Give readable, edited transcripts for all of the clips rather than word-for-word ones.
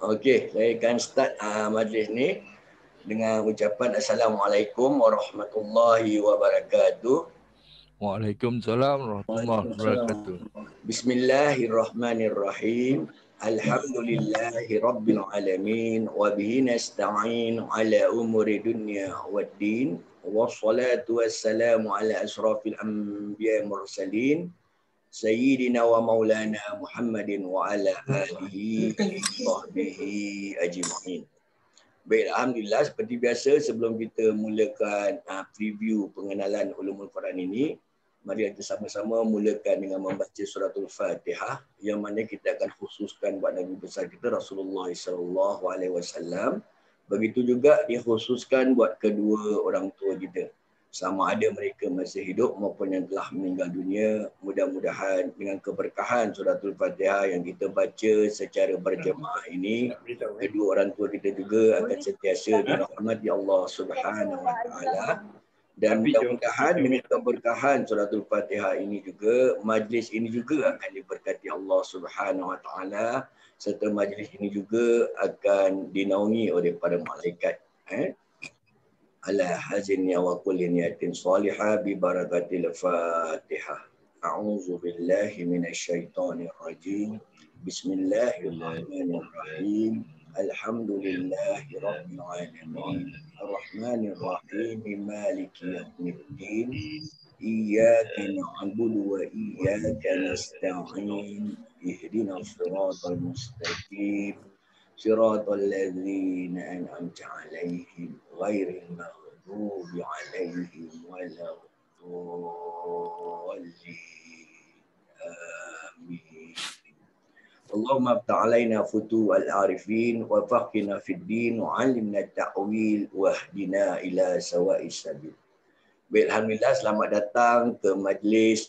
Okey, saya akan start majlis ni dengan ucapan Assalamualaikum warahmatullahi wabarakatuh. Waalaikumsalam warahmatullahi wabarakatuh. Bismillahirrahmanirrahim. Alhamdulillahi rabbil alamin wa bihi nasta'in ala umuri dunya waddin. Wassalatu wassalamu ala asrafil anbiya mursalin. Sayyidina wa maulana Muhammadin wa ala alihi wa sahbihi ajma'in. Baik, Alhamdulillah, seperti biasa sebelum kita mulakan preview pengenalan ulumul Quran ini, mari kita sama-sama mulakan dengan membaca suratul Fatihah yang mana kita akan khususkan buat Nabi besar kita Rasulullah SAW. Begitu juga dikhususkan buat kedua orang tua kita. Sama ada mereka masih hidup maupun yang telah meninggal dunia, mudah-mudahan dengan keberkahan suratul Fatihah yang kita baca secara berjemaah ini, kedua orang tua kita juga akan sentiasa dirahmati Allah Subhanahu Wa Taala. Dan mudah-mudahan dengan keberkahan suratul Fatihah ini juga, majlis ini juga akan diberkati Allah Subhanahu Wa Taala, serta majlis ini juga akan dinaungi oleh para malaikat. Ala hazinnya wa kulli niyatin salihah bi barakatil Fatihah. A'udzu billahi minasyaitonir rajim. Bismillahirrahmanirrahim. Alhamdulillahi rabbil alamin. Arrahmanir rahim. Maliki yaumiddin. Iyyaka na'budu wa iyyaka nasta'in. Ihdinas siratal mustaqim. صراط الذين أنعمت عليهم غير المغضوب عليهم ولا الضالين آمين. اللهم افتح علينا فتوح العارفين وفقنا في الدين وعلمنا التأويل واهدنا إلى سواء السبيل. Baik, Alhamdulillah, selamat datang ke majlis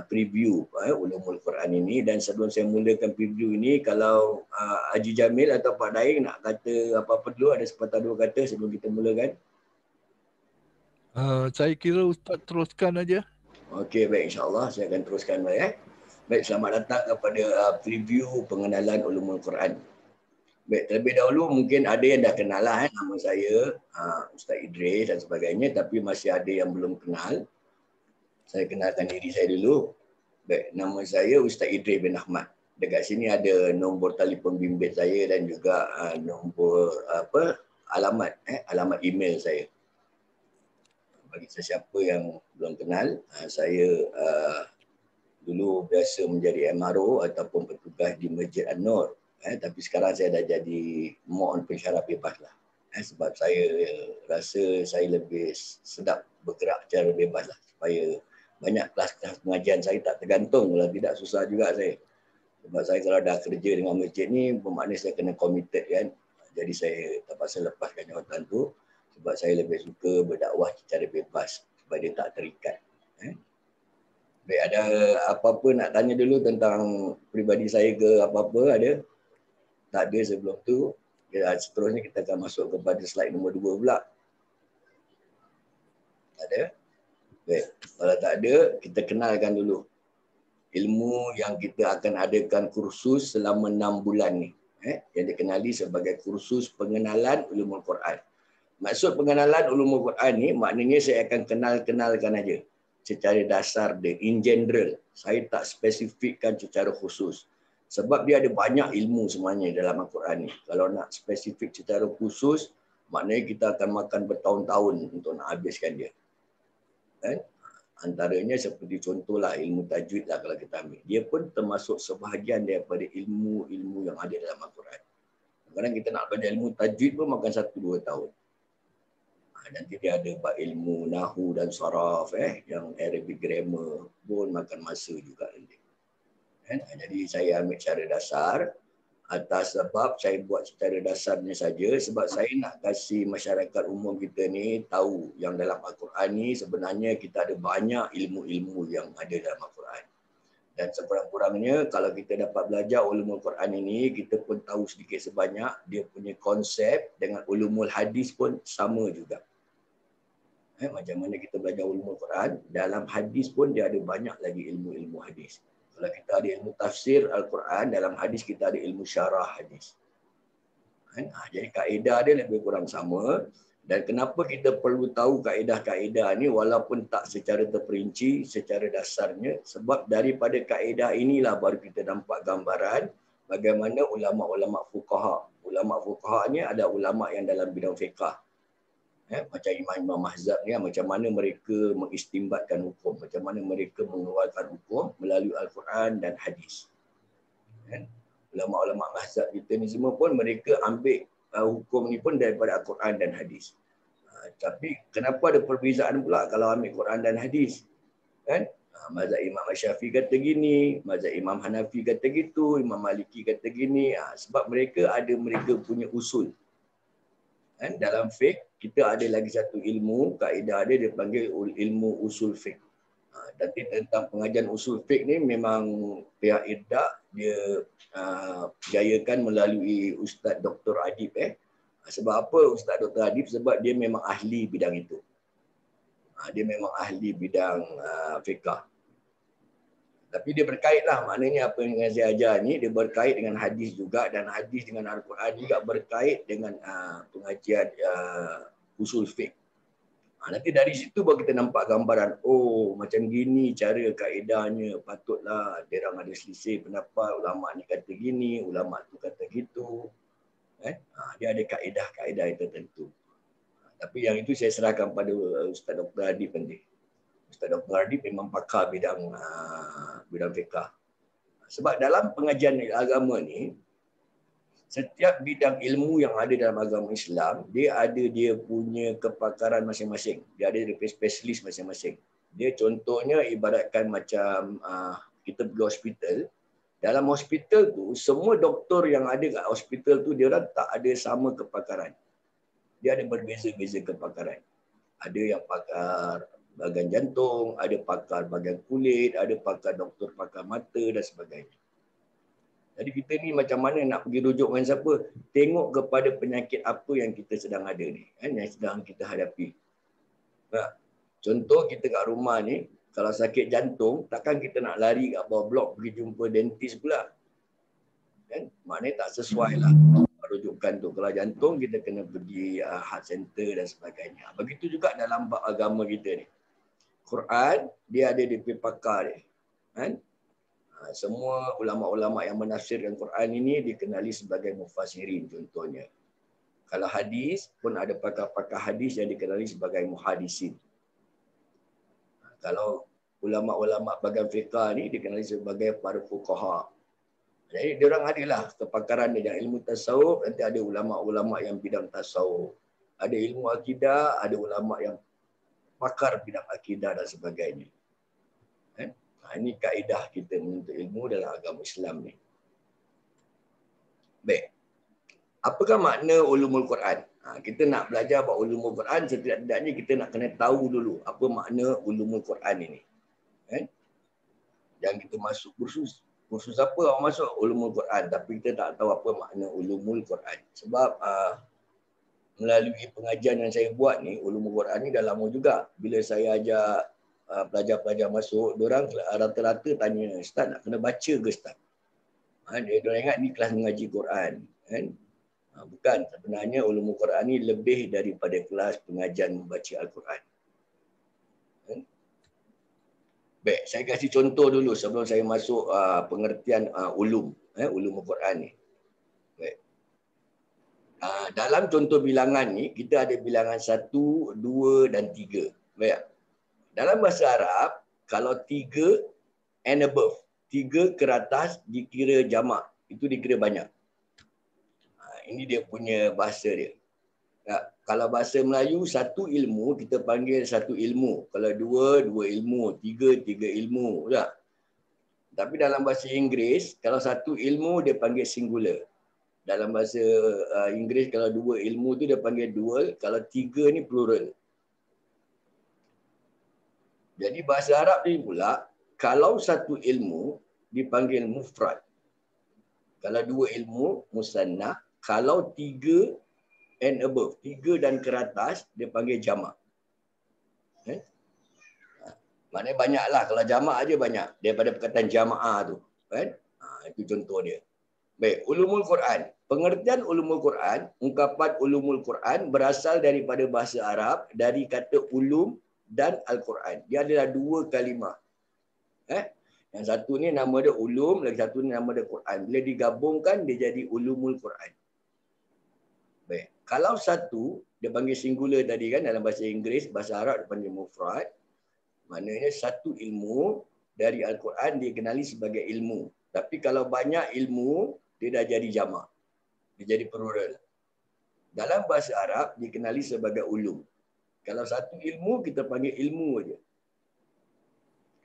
preview ulumul Quran ini. Dan sebelum saya mulakan preview ini, kalau Haji Jamil atau Pak Daing nak kata apa-apa dulu, ada sepatah dua kata sebelum kita mulakan. Saya kira Ustaz teruskan aja. Okey, baik, insyaAllah saya akan teruskan. Baik, selamat datang kepada preview pengenalan ulumul Quran. Baik, terlebih dahulu mungkin ada yang dah kenal lah nama saya, Ustaz Idris dan sebagainya, tapi masih ada yang belum kenal. Saya kenalkan diri saya dulu. Baik, nama saya Ustaz Idris bin Ahmad. Dekat sini ada nombor telefon bimbit saya dan juga nombor alamat email saya. Bagi sesiapa yang belum kenal, saya dulu biasa menjadi MRO ataupun petugas di Masjid An-Nur. Tapi sekarang saya dah jadi mu'un pensyarah bebas lah. Sebab saya rasa saya lebih sedap bergerak secara bebas lah. Supaya banyak kelas-kelas pengajian saya tak tergantung. Kalau tidak susah juga saya. Sebab saya kalau dah kerja dengan masjid ni, bermakna saya kena committed kan. Jadi saya terpaksa lepaskan jawatan tu. Sebab saya lebih suka berdakwah secara bebas. Supaya dia tak terikat. Baik, ada apa-apa nak tanya dulu tentang peribadi saya ke apa-apa ada? Tak ada sebelum tu. Seterusnya kita akan masuk kepada slide nombor 2 pula. Tak ada? Baik. Kalau tak ada, kita kenalkan dulu. Ilmu yang kita akan adakan kursus selama 6 bulan ni. Yang dikenali sebagai kursus pengenalan ulumul Quran. Maksud pengenalan ulumul Quran ni, maknanya saya akan kenalkan aja. Secara dasar dia, in general. Saya tak spesifikkan secara khusus. Sebab dia ada banyak ilmu semuanya dalam Al-Quran ni. Kalau nak spesifik secara khusus, maknanya kita akan makan bertahun-tahun untuk nak habiskan dia. Antaranya seperti contohlah ilmu tajwid lah kalau kita ambil. Dia pun termasuk sebahagian daripada ilmu-ilmu yang ada dalam Al-Quran. Kadang-kadang kita nak belajar ilmu tajwid pun makan 1-2 tahun. Nanti dia ada ilmu nahu dan saraf, yang Arabic grammar pun makan masa juga nanti. Jadi saya ambil secara dasar atas sebab saya buat secara dasarnya saja sebab saya nak kasih masyarakat umum kita ni tahu yang dalam Al-Quran ni sebenarnya kita ada banyak ilmu-ilmu yang ada dalam Al-Quran. Dan sekurang-kurangnya kalau kita dapat belajar ulumul Quran ini, kita pun tahu sedikit sebanyak dia punya konsep dengan ulumul hadis pun sama juga. Macam mana kita belajar ulumul Quran, dalam hadis pun dia ada banyak lagi ilmu-ilmu hadis. Kalau kita ada ilmu tafsir Al-Quran, dalam hadis kita ada ilmu syarah hadis. Kan? Jadi kaedah dia lebih kurang sama. Dan kenapa kita perlu tahu kaedah-kaedah ni walaupun tak secara terperinci, secara dasarnya, sebab daripada kaedah inilah baru kita nampak gambaran bagaimana ulama-ulama fuqaha. Ulama fuqaha ni ada ulama yang dalam bidang fiqah. Macam imam-imam mazhab ni, macam mana mereka mengistimbatkan hukum, macam mana mereka mengeluarkan hukum melalui Al-Quran dan hadis. Ulama-ulama mazhab kita ni semua pun mereka ambil hukum ni pun daripada Al-Quran dan hadis. Tapi kenapa ada perbezaan pula kalau ambil Quran dan hadis? Kan? Mazhab Imam Syafi'i kata gini, mazhab Imam Hanafi kata gitu, Imam Maliki kata gini. Sebab mereka punya usul. Kan? Dalam fiqh, kita ada lagi satu ilmu, kaedah dia dipanggil ilmu usul fiqh. Tapi tentang pengajian usul fiqh ni memang pihak IRDA dia jayakan melalui Ustaz Dr. Adib. Sebab apa Ustaz Dr. Adib? Sebab dia memang ahli bidang itu. Dia memang ahli bidang fiqh. Tapi dia berkait lah, maknanya apa yang saya ajar ni, dia berkait dengan hadis juga, dan hadis dengan Al-Quran juga berkait dengan pengajian usul fiqh. Nanti dari situ baru kita nampak gambaran, oh macam gini cara kaedahnya, patutlah dia orang ada selisih pendapat, ulama ni kata gini, ulama tu kata gitu. Dia ada kaedah-kaedah yang tertentu. Tapi yang itu saya serahkan pada Ustaz Dr. Adib nanti. Ustaz Dr. Adib memang pakar bidang fiqh. Sebab dalam pengajian agama ni, setiap bidang ilmu yang ada dalam agama Islam, dia punya kepakaran masing-masing. Dia ada spesialis masing-masing. Dia contohnya ibaratkan macam kita pergi hospital. Dalam hospital tu, semua doktor yang ada kat hospital tu, dia orang tak ada sama kepakaran. Dia ada berbeza-beza kepakaran. Ada yang pakar bahagian jantung, ada pakar bahagian kulit, ada pakar doktor pakar mata dan sebagainya. Jadi kita ni macam mana nak pergi rujuk dengan siapa? Tengok kepada penyakit apa yang kita sedang ada ni, yang sedang kita hadapi. Contoh kita kat rumah ni, kalau sakit jantung, takkan kita nak lari kat bawah blok pergi jumpa dentist pula. Maknanya tak sesuai lah rujukan tu. Kalau jantung, kita kena pergi heart center dan sebagainya. Begitu juga dalam bab agama kita ni. Quran, dia ada di pakar dia. Semua ulama-ulama yang menafsirkan Quran ini dikenali sebagai mufassirin contohnya. Kalau hadis pun ada pakar-pakar hadis yang dikenali sebagai muhadisin. Kalau ulama-ulama bahagian fiqah ni dikenali sebagai para fuqaha. Jadi dia orang adalah kepakaran dia. Ilmu tasawuf, nanti ada ulama-ulama yang bidang tasawuf. Ada ilmu akidah, ada ulama yang pakar bidang akidah dan sebagainya. Ini kaedah kita menuntut ilmu dalam agama Islam ni. Baik. Apakah makna ulumul Quran? Kita nak belajar about ulumul Quran, setidak-tidaknya kita nak kena tahu dulu apa makna ulumul Quran ini. Jangan kita masuk kursus. Kursus apa orang masuk? Ulumul Quran. Tapi kita tak tahu apa makna ulumul Quran. Sebab melalui pengajian yang saya buat ni, ulumul Quran ni dah lama juga. Bila saya ajak pelajar-pelajar masuk, diorang rata-rata tanya, Ustaz nak kena baca ke Ustaz? Diorang ingat ni kelas mengaji Quran. Bukan, sebenarnya ulumul Quran ni lebih daripada kelas pengajian membaca Al-Quran. Baik, saya kasih contoh dulu sebelum saya masuk pengertian ulumul Quran ni. Baik. Dalam contoh bilangan ni, kita ada bilangan 1, 2 dan 3. Baik. Dalam bahasa Arab, kalau 3 and above, 3 ke atas dikira jamak. Itu dikira banyak. Ini dia punya bahasa dia. Kalau bahasa Melayu, 1 ilmu, kita panggil 1 ilmu. Kalau 2, 2 ilmu. 3, 3 ilmu. Tak? Tapi dalam bahasa Inggeris, kalau 1 ilmu, dia panggil singular. Dalam bahasa Inggeris, kalau 2 ilmu tu dia panggil dual. Kalau 3 ni plural. Jadi bahasa Arab ni pula, kalau 1 ilmu dipanggil mufrad. Kalau 2 ilmu, musanna. Kalau 3 and above, 3 dan ke atas, dia panggil jamak. Maknanya banyaklah. Kalau jamak aja banyak. Daripada perkataan jama'ah tu. Itu contoh dia. Baik, ulumul Quran. Pengertian ulumul Quran, ungkapan ulumul Quran berasal daripada bahasa Arab dari kata ulum dan Al-Quran. Dia adalah dua kalimah. Yang satu ni nama dia ulum, lagi satu ni nama dia Quran. Bila digabungkan, dia jadi ulumul Quran. Baik. Kalau satu, dia panggil singular tadi kan, dalam bahasa Inggeris, bahasa Arab dia panggil mufrad. Maknanya satu ilmu dari Al-Quran dikenali sebagai ilmu. Tapi kalau banyak ilmu, dia dah jadi jamak. Dia jadi plural. Dalam bahasa Arab, dikenali sebagai ulum. Kalau satu ilmu, kita panggil ilmu aja.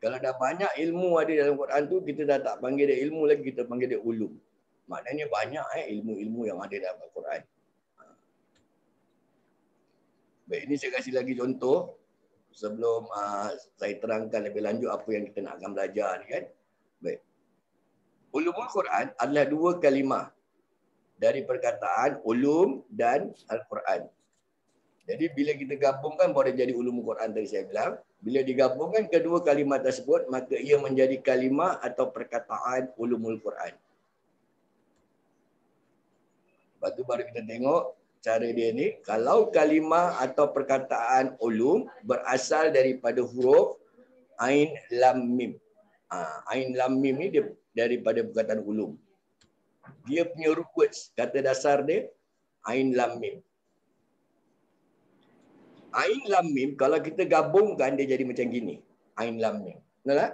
Kalau dah banyak ilmu ada dalam Quran tu, kita dah tak panggil dia ilmu lagi, kita panggil dia ulum. Maknanya banyak ilmu-ilmu yang ada dalam Al-Quran. Baik, ini saya kasih lagi contoh sebelum saya terangkan lebih lanjut apa yang kita nak akan belajar ni kan. Baik. Ulumul Quran adalah dua kalimah dari perkataan ulum dan Al-Quran. Jadi bila kita gabungkan boleh jadi ulumul Quran tadi saya bilang. Bila digabungkan kedua kalimah tersebut, maka ia menjadi kalimah atau perkataan ulumul Quran. Lepas tu baru kita tengok cara dia ni. Kalau kalimah atau perkataan ulum berasal daripada huruf Ain Lam Mim. Ain Lam Mim ni dia daripada perkataan ulum. Dia punya root words, kata dasar dia Ain Lam Mim. Ain Lam Mim, kalau kita gabungkan dia jadi macam gini. Ain Lam Mim. Betul tak?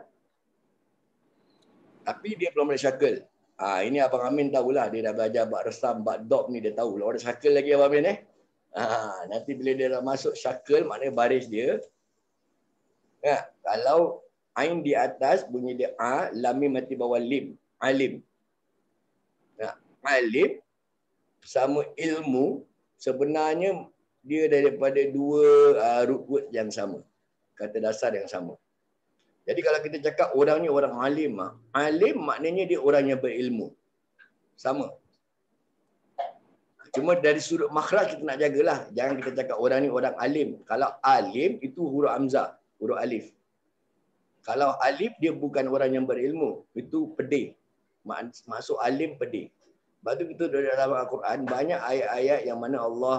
Tapi dia belum ada syakal. Ini Abang Amin tahulah. Dia dah belajar bab resam, bab dot ni dia tahu. Kalau ada syakal lagi Abang Amin nanti bila dia dah masuk syakal, maknanya baris dia. Kalau Ain di atas, bunyi dia A, Lam Mim mati bawah Lim. Alim. Alim sama ilmu, sebenarnya dia daripada dua root word yang sama. Kata dasar yang sama. Jadi kalau kita cakap orang ni orang alim, alim maknanya dia orang yang berilmu. Sama. Cuma dari sudut makhraj kita nak jagalah. Jangan kita cakap orang ni orang alim. Kalau alim itu huruf hamzah, huruf alif. Kalau alif dia bukan orang yang berilmu, itu pedih. Maksud alim pedih. Sebab tu kita dalam Al-Quran banyak ayat-ayat yang mana Allah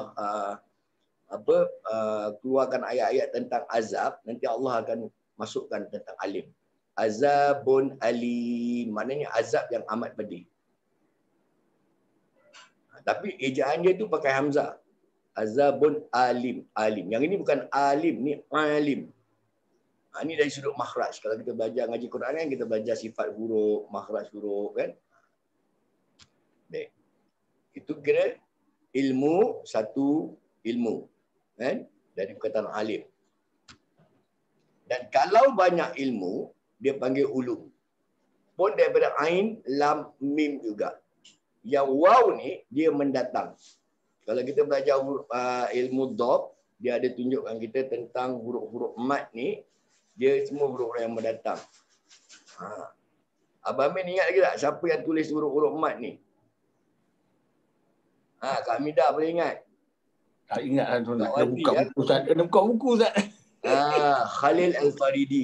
keluarkan ayat-ayat tentang azab, nanti Allah akan masukkan tentang alim. Azabun alim, maknanya azab yang amat pedih. Tapi ejaan dia tu pakai hamzah. Azabun alim, alim. Yang ini bukan alim, ni alim. Ini dari sudut makhraj. Kalau kita belajar ngaji Quran kan, kita belajar sifat huruf, makhraj huruf kan. Baik. Itu kira ilmu, satu ilmu. Kan? Dari perkataan alim. Dan kalau banyak ilmu, dia panggil ulum. Pun daripada ain, lam, mim juga. Yang waw ni, dia mendatang. Kalau kita belajar ilmu dob, dia ada tunjukkan kita tentang huruf-huruf mat ni, dia semua huruf yang mendatang. Abang Amin ingat lagi tak siapa yang tulis huruf-huruf mat ni? Kak Mida boleh ingat? Tak ingat lah tuan. Kena buka buku Ustaz. Kena buka buku Ustaz. Khalil Al-Faridi.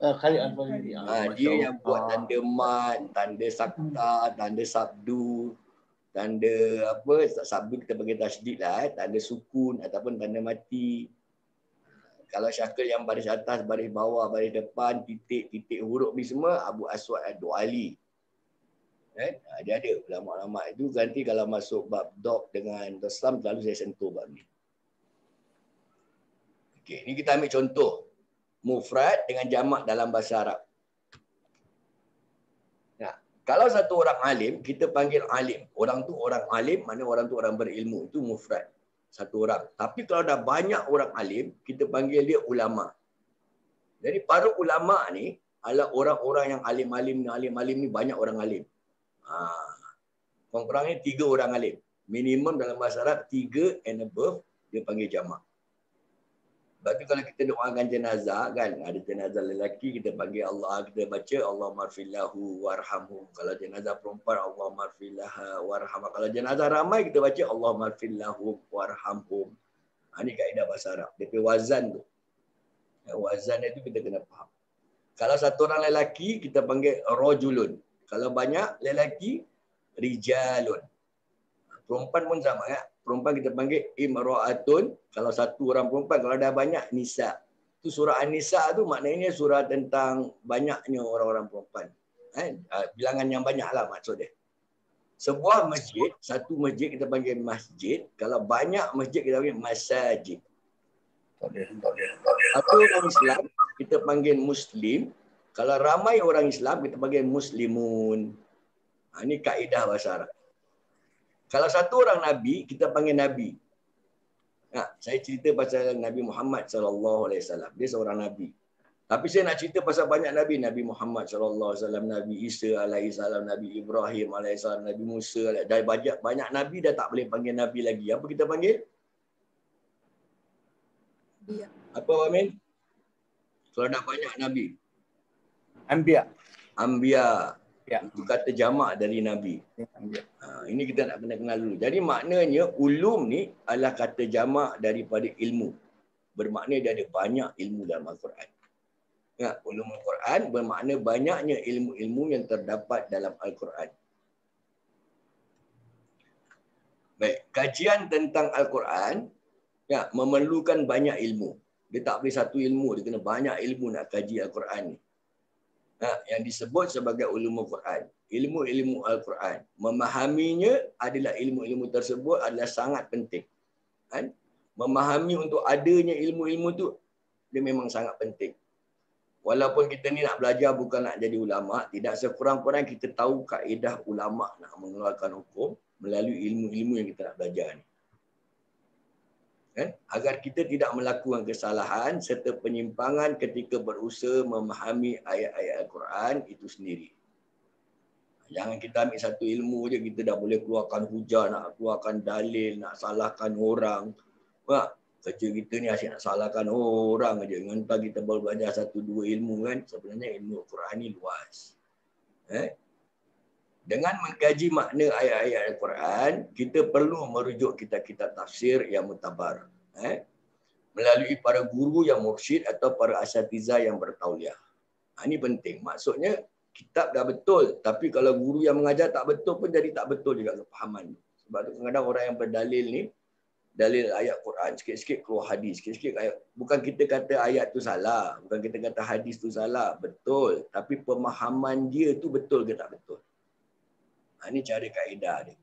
Khalil Al-Faridi. Dia yang buat tanda mat, tanda sakta, tanda sabdu, tanda apa? Sabdu kita bagi tasydid lah. Tanda sukun ataupun tanda mati. Kalau syakal yang baris atas, baris bawah, baris depan, titik-titik huruf ni semua Abu Aswad Ad-Du'ali. Dia ada ulama-ulama itu. Nanti kalau masuk bab dob dengan Islam selalu saya sentuh bab ni. Okey, ini kita ambil contoh mufrad dengan jamak dalam bahasa Arab. Kalau satu orang alim, kita panggil alim. Orang tu orang alim, mana orang tu orang berilmu. Itu mufrad. Satu orang. Tapi kalau dah banyak orang alim, kita panggil dia ulama. Jadi para ulama ni adalah orang-orang yang alim-alim ni banyak orang alim. Kurang-kurangnya 3 orang alim. Minimum dalam bahasa Arab 3 and above dia panggil jamak. Sebab tu kalau kita doakan jenazah kan, ada jenazah lelaki kita panggil Allah, kita baca Allahumma ighfirlahu warhamhu. Kalau jenazah perempuan Allahumma ighfirlaha warhamha. Kalau jenazah ramai kita baca Allahumma ighfirlahu warhamhum. Ini kaedah bahasa Arab. Dia punya wazan tu. Wazan itu kita kena faham. Kalau satu orang lelaki kita panggil rajulun. Kalau banyak lelaki rijalun. Perempuan pun sama ya. Perempuan kita panggil imra'atun. Kalau satu orang perempuan, kalau ada banyak nisa. Itu surah An-Nisa tu maknanya surah tentang banyaknya orang-orang perempuan. Bilangan yang banyak lah maksud dia. Sebuah masjid, satu masjid kita panggil masjid. Kalau banyak masjid kita panggil masajid. Satu orang Islam kita panggil Muslim. Kalau ramai orang Islam kita panggil Muslimun. Ini kaedah bahasa Arab. Kalau satu orang Nabi kita panggil Nabi. Saya cerita pasal Nabi Muhammad SAW. Dia seorang Nabi. Tapi saya nak cerita pasal banyak Nabi. Nabi Muhammad SAW, Nabi Isa AS, Nabi Ibrahim AS, Nabi Musa. Dah banyak Nabi dah tak boleh panggil Nabi lagi. Apa kita panggil? Apa Amin? Kalau dah banyak Nabi. Anbiya. Anbiya. Ya. Itu kata jamak dari Nabi. Ini kita nak kena kenal dulu. Jadi maknanya ulum ni adalah kata jamak daripada ilmu. Bermakna dia ada banyak ilmu dalam Al-Quran. Ulum Al-Quran bermakna banyaknya ilmu-ilmu yang terdapat dalam Al-Quran. Baik, kajian tentang Al-Quran memerlukan banyak ilmu. Dia tak boleh satu ilmu, dia kena banyak ilmu nak kaji Al-Quran ni. Yang disebut sebagai ulum Al-Quran. Ilmu-ilmu Al-Quran. Memahaminya adalah ilmu-ilmu tersebut adalah sangat penting. Memahami untuk adanya ilmu-ilmu tu dia memang sangat penting. Walaupun kita ni nak belajar bukan nak jadi ulama, tidak sekurang-kurang kita tahu kaedah ulama nak mengeluarkan hukum melalui ilmu-ilmu yang kita nak belajar ni. Agar kita tidak melakukan kesalahan serta penyimpangan ketika berusaha memahami ayat-ayat Al-Quran itu sendiri. Jangan kita ambil satu ilmu je, kita dah boleh keluarkan hujah, nak keluarkan dalil, nak salahkan orang. Kerja kita ni asyik nak salahkan orang aja. Entah kita baru belajar satu dua ilmu kan. Sebenarnya ilmu Al-Quran ni luas. Dengan mengkaji makna ayat-ayat Al-Quran, kita perlu merujuk kitab-kitab tafsir yang mutabar. Melalui para guru yang mursyid atau para asatizah yang bertauliah. Ini penting. Maksudnya, kitab dah betul. Tapi kalau guru yang mengajar tak betul pun jadi tak betul juga kefahaman. Sebab tu kadang-kadang orang yang berdalil ni, dalil ayat Quran, sikit-sikit keluar hadis, sikit-sikit ayat. Bukan kita kata ayat tu salah. Bukan kita kata hadis tu salah. Betul. Tapi pemahaman dia tu betul ke tak betul. Ini cara kaedah dia.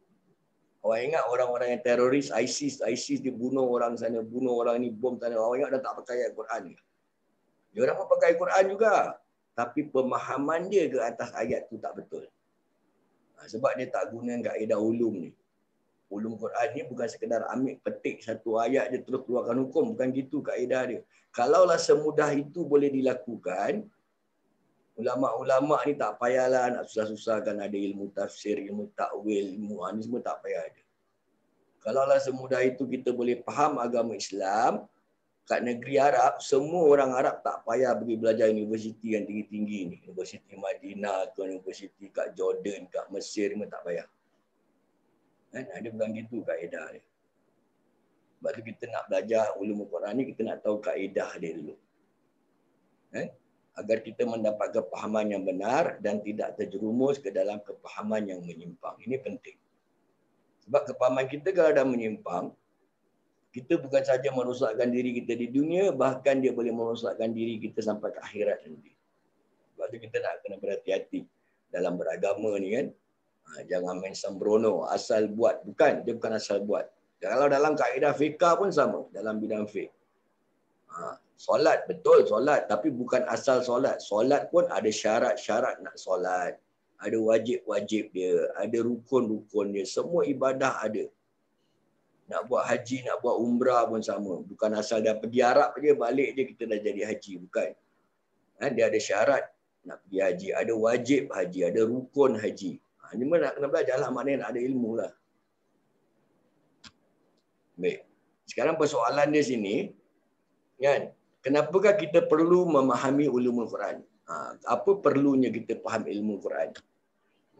Orang ingat orang-orang yang teroris, ISIS dia bunuh orang sana, bunuh orang ni, bom sana. Orang ingat dah tak pakai ayat Quran ke? Dia orang pun pakai Quran juga. Tapi pemahaman dia ke atas ayat tu tak betul. Sebab dia tak guna kaedah ulum ni. Ulum Quran ni bukan sekadar ambil petik satu ayat dia terus keluarkan hukum. Bukan gitu kaedah dia. Kalaulah semudah itu boleh dilakukan, ulama-ulama ni tak payahlah nak susah-susahkan ada ilmu tafsir, ilmu takwil, ilmu ni semua tak payah ada. Kalaulah semudah itu kita boleh faham agama Islam, kat negeri Arab, semua orang Arab tak payah pergi belajar universiti yang tinggi-tinggi ni. Universiti Madinah ke universiti kat Jordan, kat Mesir ni tak payah. Ada bukan gitu kaedah dia. Sebab tu kita nak belajar ulum Al-Quran ni, kita nak tahu kaedah dia dulu. Agar kita mendapat kepahaman yang benar dan tidak terjerumus ke dalam kepahaman yang menyimpang. Ini penting. Sebab kepahaman kita kalau dah menyimpang, kita bukan saja merosakkan diri kita di dunia, bahkan dia boleh merosakkan diri kita sampai ke akhirat nanti. Sebab tu kita nak kena berhati-hati dalam beragama ni kan. Jangan main sembrono, asal buat. Bukan, dia bukan asal buat. Kalau dalam kaedah fiqah pun sama, dalam bidang fiqh. Solat, betul solat. Tapi bukan asal solat. Solat pun ada syarat-syarat nak solat. Ada wajib-wajib dia. Ada rukun-rukun dia. Semua ibadah ada. Nak buat haji, nak buat umrah pun sama. Bukan asal dah pergi Arab je, balik je kita dah jadi haji. Bukan. Dia ada syarat nak pergi haji. Ada wajib haji. Ada rukun haji. Ini mana nak kena belajar lah. Maknanya nak ada ilmu lah. Baik. Sekarang persoalan dia sini. Kan? Kenapakah kita perlu memahami ulumul Quran? Apa perlunya kita faham ilmu Quran?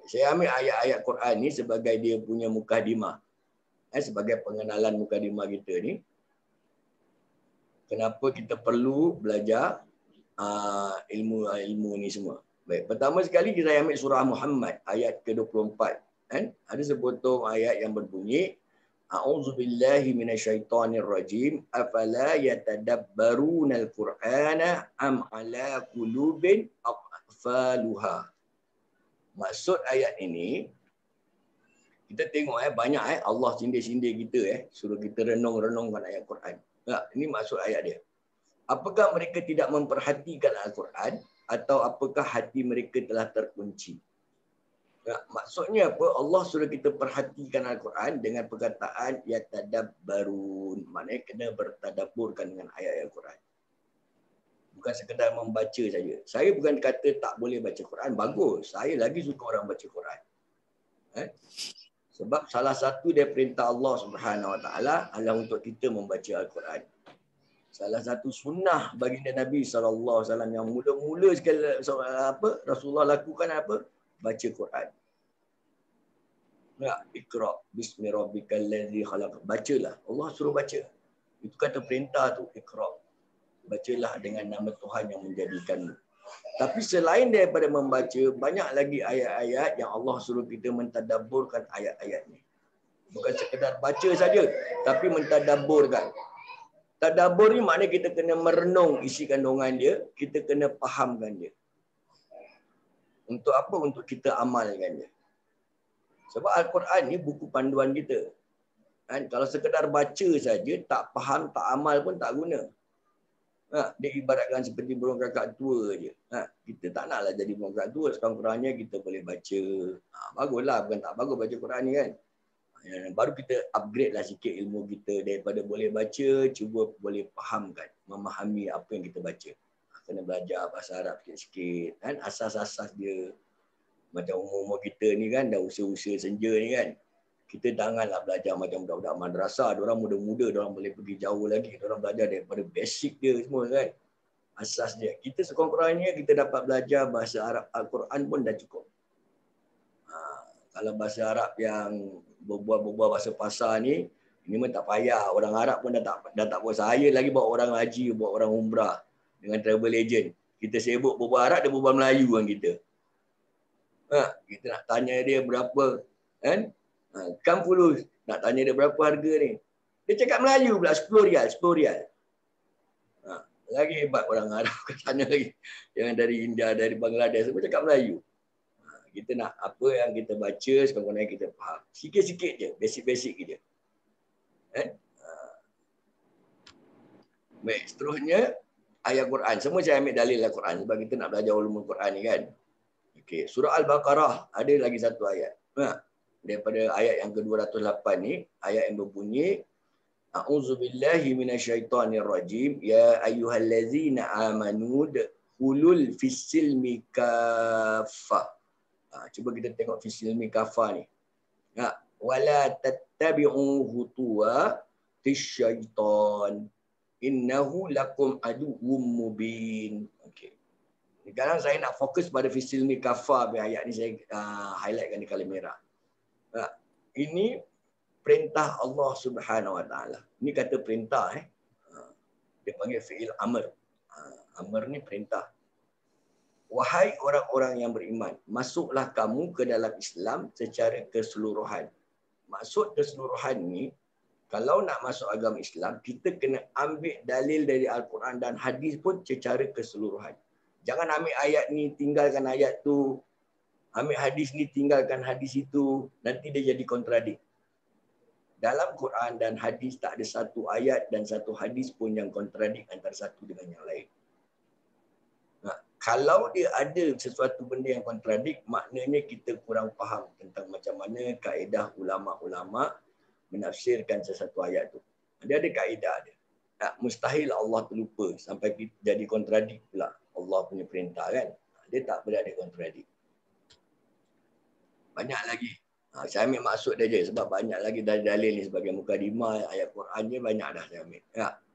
Saya ambil ayat-ayat Quran ni sebagai dia punya mukadimah. Sebagai pengenalan mukadimah kita ni. Kenapa kita perlu belajar ilmu ni semua? Baik, pertama sekali kita ambil surah Muhammad ayat ke-24. Kan? Ada sepotong ayat yang berbunyi A'udzubillahi minasyaitonirrajim afala yatadabbaruna al-Qur'ana am ala qulubin aqfaluha. Maksud ayat ini kita tengok banyak Allah sindir-sindir kita suruh kita renung-renungkan ayat Quran. Ini maksud ayat dia. Apakah mereka tidak memperhatikan Al-Quran atau apakah hati mereka telah terkunci? Maksudnya apa? Allah suruh kita perhatikan Al-Quran dengan perkataan yatadabbarun. Maknanya kena bertadabburkan dengan ayat Al-Quran. Bukan sekadar membaca saja. Saya bukan kata tak boleh baca Quran. Bagus. Saya lagi suka orang baca Quran. Sebab salah satu dari perintah Allah Subhanahu Wa Taala adalah untuk kita membaca Al-Quran. Salah satu sunnah baginda Nabi SAW yang mula-mula sekali Rasulullah lakukan apa? Baca Quran. Iqra bismi rabbikal ladzi khalaq. Bacalah. Allah suruh baca. Itu kata perintah tu, Iqra. Bacalah dengan nama Tuhan yang menjadikanmu. Tapi selain daripada membaca, banyak lagi ayat-ayat yang Allah suruh kita mentadabburkan ayat-ayat ni. Bukan sekadar baca saja, tapi mentadabburkan. Tadabbur ni maknanya kita kena merenung isi kandungan dia, kita kena fahamkan dia. Untuk apa? Untuk kita amalkan dia. Sebab Al-Quran ni buku panduan kita. Kalau sekadar baca saja, tak faham, tak amal pun tak guna. Dia ibaratkan seperti burung kakak tua je. Kita tak naklah jadi burung kakak tua, sekurang-kurangnya kita boleh baca. Baguslah, bukan tak bagus baca Quran ni kan. Baru kita upgrade lah sikit ilmu kita daripada boleh baca, cuba boleh fahamkan, memahami apa yang kita baca. Kena belajar bahasa Arab sikit-sikit, kan? Asas-asas dia. Macam umur kita ni kan, dah usia-usia senja ni kan. Kita janganlah belajar macam budak-budak madrasah. Diorang muda-muda, diorang boleh pergi jauh lagi. Diorang belajar daripada basic dia semua kan. Asas dia. Kita sekurang-kurangnya kita dapat belajar bahasa Arab Al-Quran pun dah cukup. Kalau bahasa Arab yang berbual bahasa pasar ni, ini pun tak payah. Orang Arab pun dah tak buat. Saya lagi bawa orang haji, bawa orang umrah dengan travel agent. Kita sibuk berbual Arab, dia berbual Melayu kan kita. Kita nak tanya dia berapa, kan? Kam fulus, nak tanya dia berapa harga ni. Dia cakap Melayu pula, 10 rial, 10 rial. Lagi hebat orang Arab ke sana lagi. Yang dari India, dari Bangladesh, semua cakap Melayu. Kita nak apa yang kita baca, sekurang-kurangnya kita faham. Sikit-sikit je, basic-basic je. Baik, seterusnya ayat Quran. Semua saya ambil dalil Al-Quran sebab kita nak belajar ulumul Quran ni kan. Okey, surah Al-Baqarah ada lagi satu ayat. Daripada ayat yang ke-208 ni, ayat yang berbunyi A'udzubillahi minasyaitonirrajim ya ayyuhallazina amanu dkhulul fis-silmi kaffah. Cuba kita tengok fis-silmi kaffah ni. Wala tattabi'u khutuwatis syaitan innahu lakum aduwwum mubin. Okey. Sekarang saya nak fokus pada fis-silmi kaffah. Ayat ni saya highlightkan di color merah. Ini perintah Allah Subhanahu Wa Taala. Ini kata perintah. Dia panggil fi'il amr. Amr ni perintah. Wahai orang-orang yang beriman, masuklah kamu ke dalam Islam secara keseluruhan. Maksud keseluruhan ni, kalau nak masuk agama Islam, kita kena ambil dalil dari Al-Quran dan hadis pun secara keseluruhan. Jangan ambil ayat ni, tinggalkan ayat tu. Ambil hadis ni, tinggalkan hadis itu. Nanti dia jadi kontradik. Dalam Quran dan hadis tak ada satu ayat dan satu hadis pun yang kontradik antara satu dengan yang lain. Kalau dia ada sesuatu benda yang kontradik, maknanya kita kurang faham tentang macam mana kaedah ulama'-ulama' menafsirkan sesuatu ayat tu. Dia ada kaedah dia. Mustahil Allah terlupa sampai jadi kontradik pula Allah punya perintah kan. Dia tak boleh ada kontradik. Banyak lagi. Saya ambil maksud dia je sebab banyak lagi dalil ni sebagai mukadimah ayat Quran ni banyak dah saya ambil.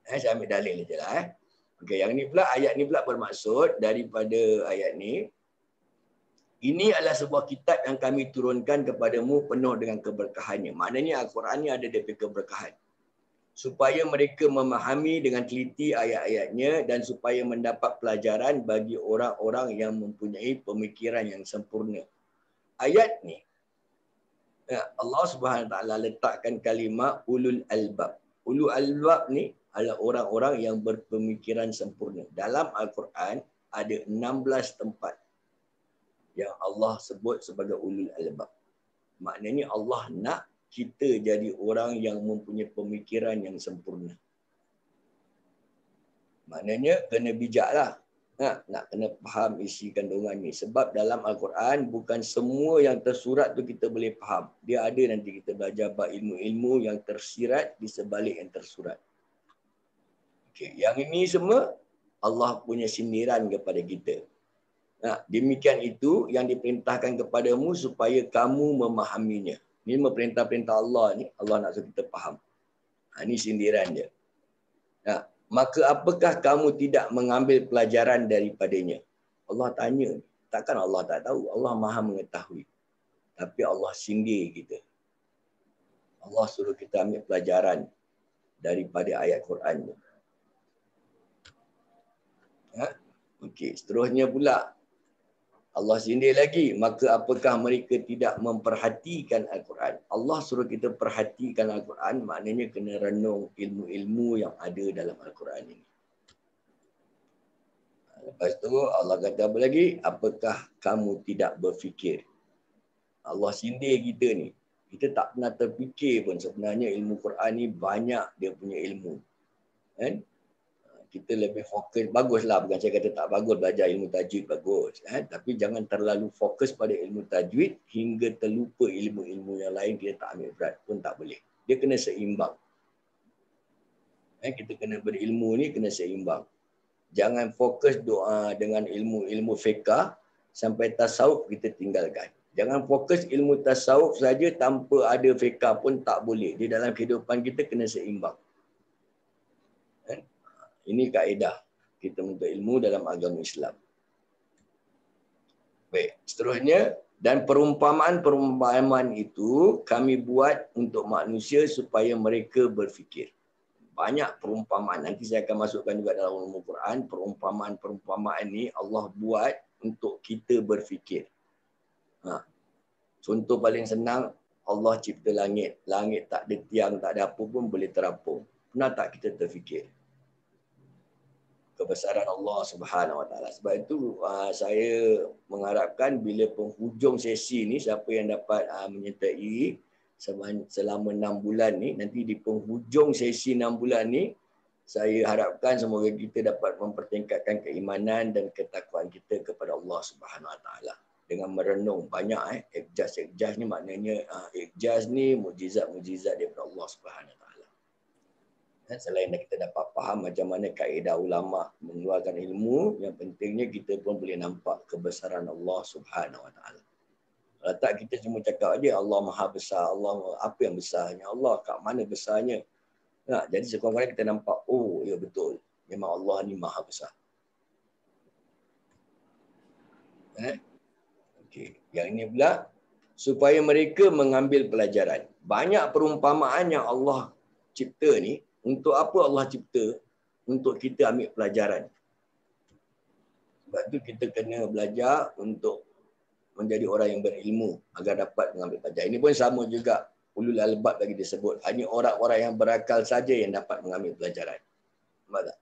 Saya ambil dalil je lah. Okey, yang ni pula ayat ni pula bermaksud daripada ayat ni. Ini adalah sebuah kitab yang kami turunkan kepadamu penuh dengan keberkahannya. Maknanya Al-Quran ni ada DP keberkahan. Supaya mereka memahami dengan teliti ayat-ayatnya dan supaya mendapat pelajaran bagi orang-orang yang mempunyai pemikiran yang sempurna. Ayat ni Allah Subhanahu Wa Taala letakkan kalimah ulul albab. Ulul albab ni adalah orang-orang yang berpemikiran sempurna. Dalam Al-Quran ada 16 tempat yang Allah sebut sebagai ulul albab. Maknanya Allah nak kita jadi orang yang mempunyai pemikiran yang sempurna. Maknanya kena bijaklah. Nak kena faham isi kandungan ni. Sebab dalam Al-Quran bukan semua yang tersurat tu kita boleh faham. Dia ada nanti kita belajar bab ilmu-ilmu yang tersirat di sebalik yang tersurat. Okay. Yang ini semua Allah punya sindiran kepada kita. Demikian itu yang diperintahkan kepadamu supaya kamu memahaminya. Ini perintah-perintah Allah ni. Allah nak suruh kita faham. Ini sindiran dia. Maka apakah kamu tidak mengambil pelajaran daripadanya? Allah tanya. Takkan Allah tak tahu. Allah maha mengetahui. Tapi Allah sindir kita. Allah suruh kita ambil pelajaran daripada ayat Quran. Okey, seterusnya pula. Allah sindir lagi. Maka apakah mereka tidak memperhatikan Al-Quran? Allah suruh kita perhatikan Al-Quran. Maknanya kena renung ilmu-ilmu yang ada dalam Al-Quran ini. Lepas tu Allah kata apa lagi? Apakah kamu tidak berfikir? Allah sindir kita ni. Kita tak pernah terfikir pun sebenarnya ilmu Quran ni banyak dia punya ilmu. Kan? Kita lebih fokus, baguslah, bukan saya kata tak bagus belajar ilmu tajwid, bagus. Tapi jangan terlalu fokus pada ilmu tajwid hingga terlupa ilmu-ilmu yang lain kita tak ambil berat pun tak boleh. Dia kena seimbang. Kita kena berilmu ni kena seimbang. Jangan fokus doa dengan ilmu-ilmu fiqah sampai tasawuf kita tinggalkan. Jangan fokus ilmu tasawuf saja tanpa ada fiqah pun tak boleh. Di dalam kehidupan kita kena seimbang. Ini kaedah kita menuntut ilmu dalam agama Islam. Baik, seterusnya. Dan perumpamaan-perumpamaan itu kami buat untuk manusia supaya mereka berfikir. Banyak perumpamaan. Nanti saya akan masukkan juga dalam ilmu Quran. Perumpamaan-perumpamaan ni Allah buat untuk kita berfikir. Contoh paling senang, Allah cipta langit. Langit tak ada tiang, tak ada apa pun boleh terapung. Pernah tak kita terfikir kebesaran Allah Subhanahu Wa Taala? Sebab itu saya mengharapkan bila penghujung sesi ni, siapa yang dapat menyertai selama 6 bulan ni, nanti di penghujung sesi 6 bulan ni, saya harapkan semoga kita dapat mempertingkatkan keimanan dan ketakwaan kita kepada Allah Subhanahu Wa Taala dengan merenung banyak ikjaz ni, maknanya ikjaz ni mukjizat daripada Allah Subhanahu Wa Taala. Selain kita dapat faham macam mana kaedah ulama mengeluarkan ilmu, yang pentingnya kita pun boleh nampak kebesaran Allah Subhanahu Wa Taala. Kalau tak kita cuma cakap aja Allah Maha Besar, Allah apa yang besarnya, Allah kat mana besarnya. Jadi sekurang-kurangnya kita nampak, oh ya betul, memang Allah ni Maha Besar. Okey, yang ini pula supaya mereka mengambil pelajaran. Banyak perumpamaan yang Allah cipta ni. Untuk apa Allah cipta? Untuk kita ambil pelajaran. Sebab tu kita kena belajar untuk menjadi orang yang berilmu agar dapat mengambil pelajaran. Ini pun sama juga. Ulul albab lagi disebut. Hanya orang-orang yang berakal saja yang dapat mengambil pelajaran. Nampak tak?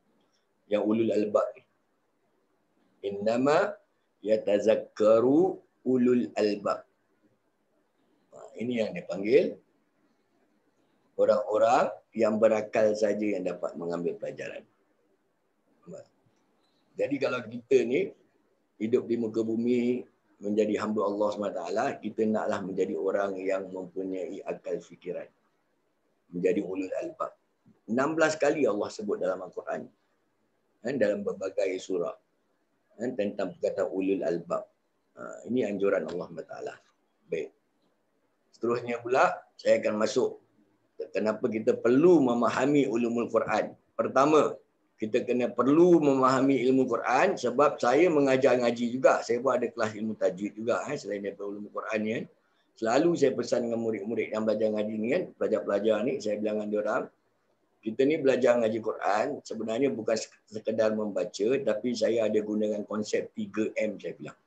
Yang ulul albab ni. Innama yatazakkaru ulul albab. Ini yang dipanggil orang-orang yang berakal saja yang dapat mengambil pelajaran. Jadi kalau kita ni hidup di muka bumi menjadi hamba Allah SWT, kita naklah menjadi orang yang mempunyai akal fikiran. Menjadi ulul albab. 16 kali Allah sebut dalam Al-Quran. Dalam berbagai surah. Tentang perkataan ulul albab. Ini anjuran Allah SWT. Baik. Seterusnya pula, saya akan masuk kenapa kita perlu memahami ulumul Quran. Pertama, kita kena perlu memahami ilmu Quran sebab saya mengajar ngaji juga. Saya pun ada kelas ilmu tajwid juga selain daripada ulumul Quran ni kan. Selalu saya pesan dengan murid-murid yang belajar ngaji ni kan, pelajar-pelajar ni, saya bilang dengan diorang, kita ni belajar ngaji Quran sebenarnya bukan sekadar membaca, tapi saya ada gunakan konsep 3M saya bilang.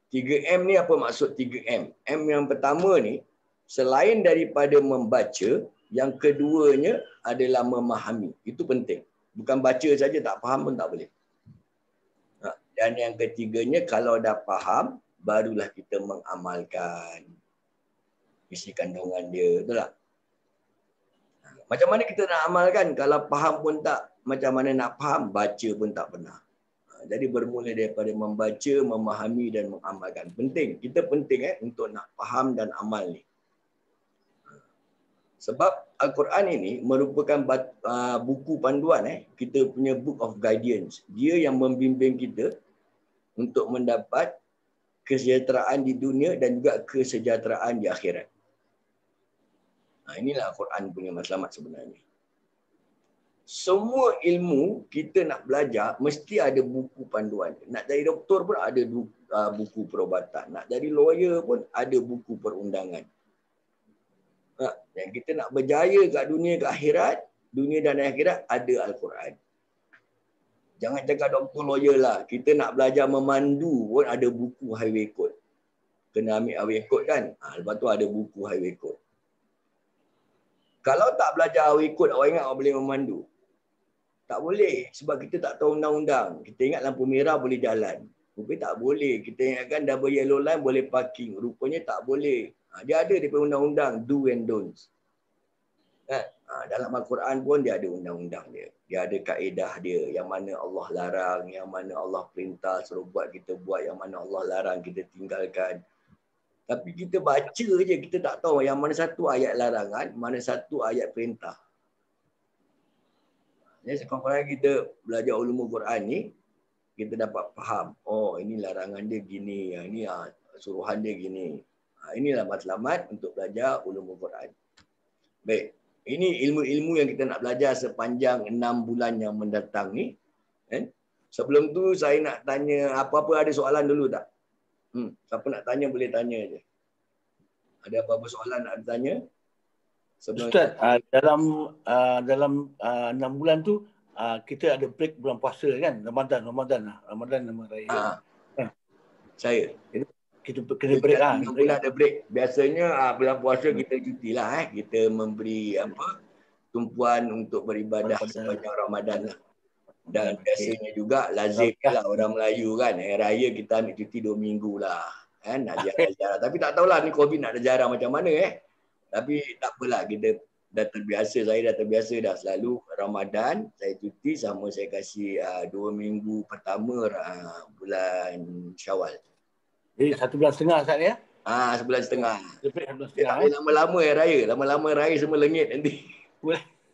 3M ni apa maksud 3M? M yang pertama ni, Selain daripada membaca, yang keduanya adalah memahami. Itu penting. Bukan baca saja, tak faham pun tak boleh. Dan yang ketiganya, kalau dah faham, barulah kita mengamalkan isi kandungan dia. Betul tak? Macam mana kita nak amalkan? Kalau faham pun tak, macam mana nak faham? Baca pun tak pernah. Jadi bermula daripada membaca, memahami dan mengamalkan. Penting. Kita penting untuk nak faham dan amal ni. Sebab Al-Quran ini merupakan buku panduan. Kita punya book of guidance. Dia yang membimbing kita untuk mendapat kesejahteraan di dunia dan juga kesejahteraan di akhirat. Inilah Al-Quran punya matlamat sebenarnya. Semua ilmu kita nak belajar, mesti ada buku panduan. Nak jadi doktor pun ada buku perubatan. Nak jadi lawyer pun ada buku perundangan. Yang kita nak berjaya kat dunia, kat akhirat, dunia dan akhirat, ada Al-Quran. Jangan cakap doktor lawyer lah. Kita nak belajar memandu pun ada buku highway code. Kena ambil highway code kan? Lepas tu ada buku highway code. Kalau tak belajar highway code, awak ingat awak boleh memandu? Tak boleh. Sebab kita tak tahu undang-undang. Kita ingat lampu merah boleh jalan. Rupanya tak boleh. Kita ingatkan double yellow line boleh parking. Rupanya tak boleh. Dia ada daripada undang-undang do and don'ts. Dalam Al-Quran pun dia ada undang-undang dia. Dia ada kaedah dia. Yang mana Allah larang, yang mana Allah perintah suruh buat, kita buat. Yang mana Allah larang, kita tinggalkan. Tapi kita baca je, kita tak tahu yang mana satu ayat larangan, mana satu ayat perintah. Jadi sekurang-kurangnya kita belajar ulumul Quran ni, kita dapat faham. Oh, ini larangan dia gini. Ini suruhan dia gini. Inilah matlamat untuk belajar ulumul Quran. Baik. Ini ilmu-ilmu yang kita nak belajar sepanjang 6 bulan yang mendatang ni. Sebelum tu saya nak tanya, apa-apa ada soalan dulu tak? Siapa nak tanya boleh tanya je. Ada apa-apa soalan nak tanya? Ustaz, dalam 6 bulan tu kita ada break bulan puasa kan? Ramadan nama raya. Saya. Kita kena break lah. Bulan ada break. Biasanya bulan puasa kita cuti lah. Kita memberi tumpuan untuk beribadah sepanjang Ramadan lah. Dan biasanya juga lazim lah orang Melayu kan. Raya kita ambil cuti 2 minggu lah. Nak ziarah-ziarah. Tapi tak tahulah ni COVID nak ada ziarah macam mana Tapi tak apalah. Kita dah terbiasa. Saya dah terbiasa dah selalu Ramadan. Saya cuti sama saya kasih 2 minggu pertama bulan Syawal. Jadi 1 bulan setengah Ustaz ya? Sebulan setengah. Tak boleh lama-lama raya. Lama-lama raya semua lengit nanti.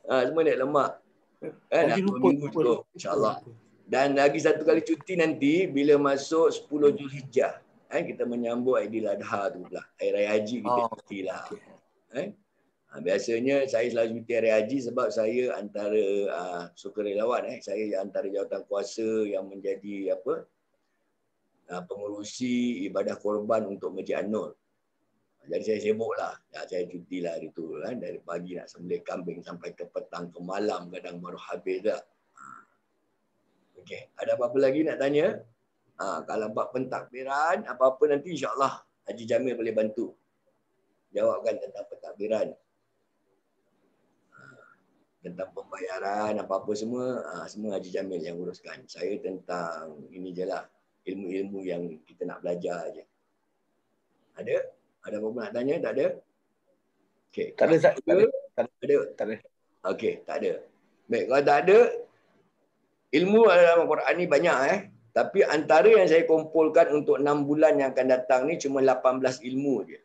Semua naik lemak. Dah 2 minggu cukup. InsyaAllah. Dan lagi satu kali cuti nanti bila masuk 10 Zulhijjah. Kita menyambut Aidiladha tu pula. Hari Raya Haji kita cuti lah. Biasanya saya selalu cuti Hari Haji sebab saya antara sukarelawan. Saya antara jawatan kuasa yang menjadi pengurusi ibadah korban untuk Masjid An-Nur. Jadi saya sibuk lah. Saya cuti lah hari tu. Dari pagi nak sembelih kambing sampai ke petang, ke malam kadang baru habis dah. Okey. Ada apa-apa lagi nak tanya? Kalau bab pentadbiran, apa-apa nanti insyaAllah Haji Jamil boleh bantu. Jawabkan tentang pentadbiran. Tentang pembayaran, apa-apa semua, semua Haji Jamil yang uruskan. Saya tentang ini je lah. Ilmu-ilmu yang kita nak belajar je. Ada? Ada apa-apa nak tanya? Tak ada? Okey. Tak ada. Tak ada. Okey, tak ada. Baik, kalau tak ada, ilmu dalam Al-Quran ni banyak Tapi antara yang saya kumpulkan untuk 6 bulan yang akan datang ni cuma 18 ilmu je.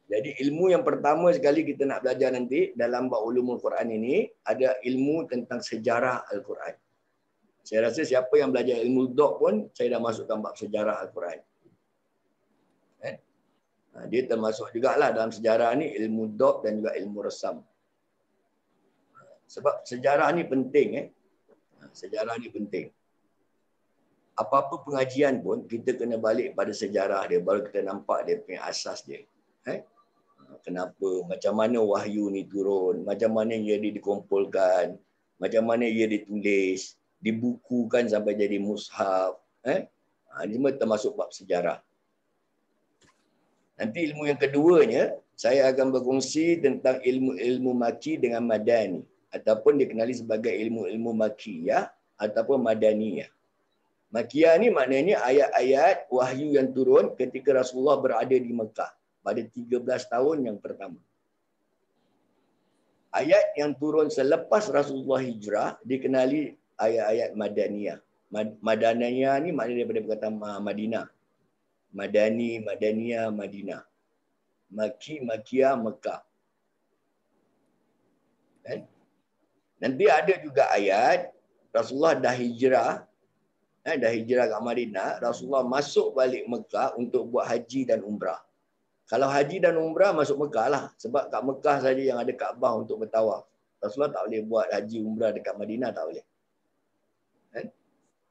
Jadi ilmu yang pertama sekali kita nak belajar nanti dalam bab ulumul Quran ini ada ilmu tentang sejarah Al-Quran. Saya rasa siapa yang belajar ilmu dok pun saya dah masukkan bab sejarah Al-Quran. Dia termasuk jugalah dalam sejarah ni ilmu dok dan juga ilmu resam. Sebab sejarah ni penting. Sejarah ni penting. Apa-apa pengajian pun kita kena balik pada sejarah dia baru kita nampak dia punya asas dia. Kenapa, macam mana wahyu ni turun, macam mana ia dikumpulkan, macam mana ia ditulis, dibukukan sampai jadi mushaf. Ini semua termasuk bab sejarah. Nanti ilmu yang keduanya Saya akan berkongsi tentang ilmu-ilmu maki dengan madani ataupun dikenali sebagai ilmu-ilmu makiyah ataupun madaniyah. Makiyah ni maknanya ayat-ayat wahyu yang turun ketika Rasulullah berada di Mekah pada 13 tahun yang pertama. Ayat yang turun selepas Rasulullah hijrah dikenali ayat-ayat madaniyah. Madaniyah ni maknanya daripada perkataan Madinah. Madani, Madaniyah, Madinah. Maki, Makiyah, Mekah. Kan? Nanti ada juga ayat Rasulullah dah hijrah kat Madinah, Rasulullah masuk balik Mekah untuk buat haji dan umrah. Kalau haji dan umrah masuk Mekah lah. Sebab kat Mekah saja yang ada Kaabah untuk bertawaf. Rasulullah tak boleh buat haji umrah dekat Madinah, tak boleh. Kan?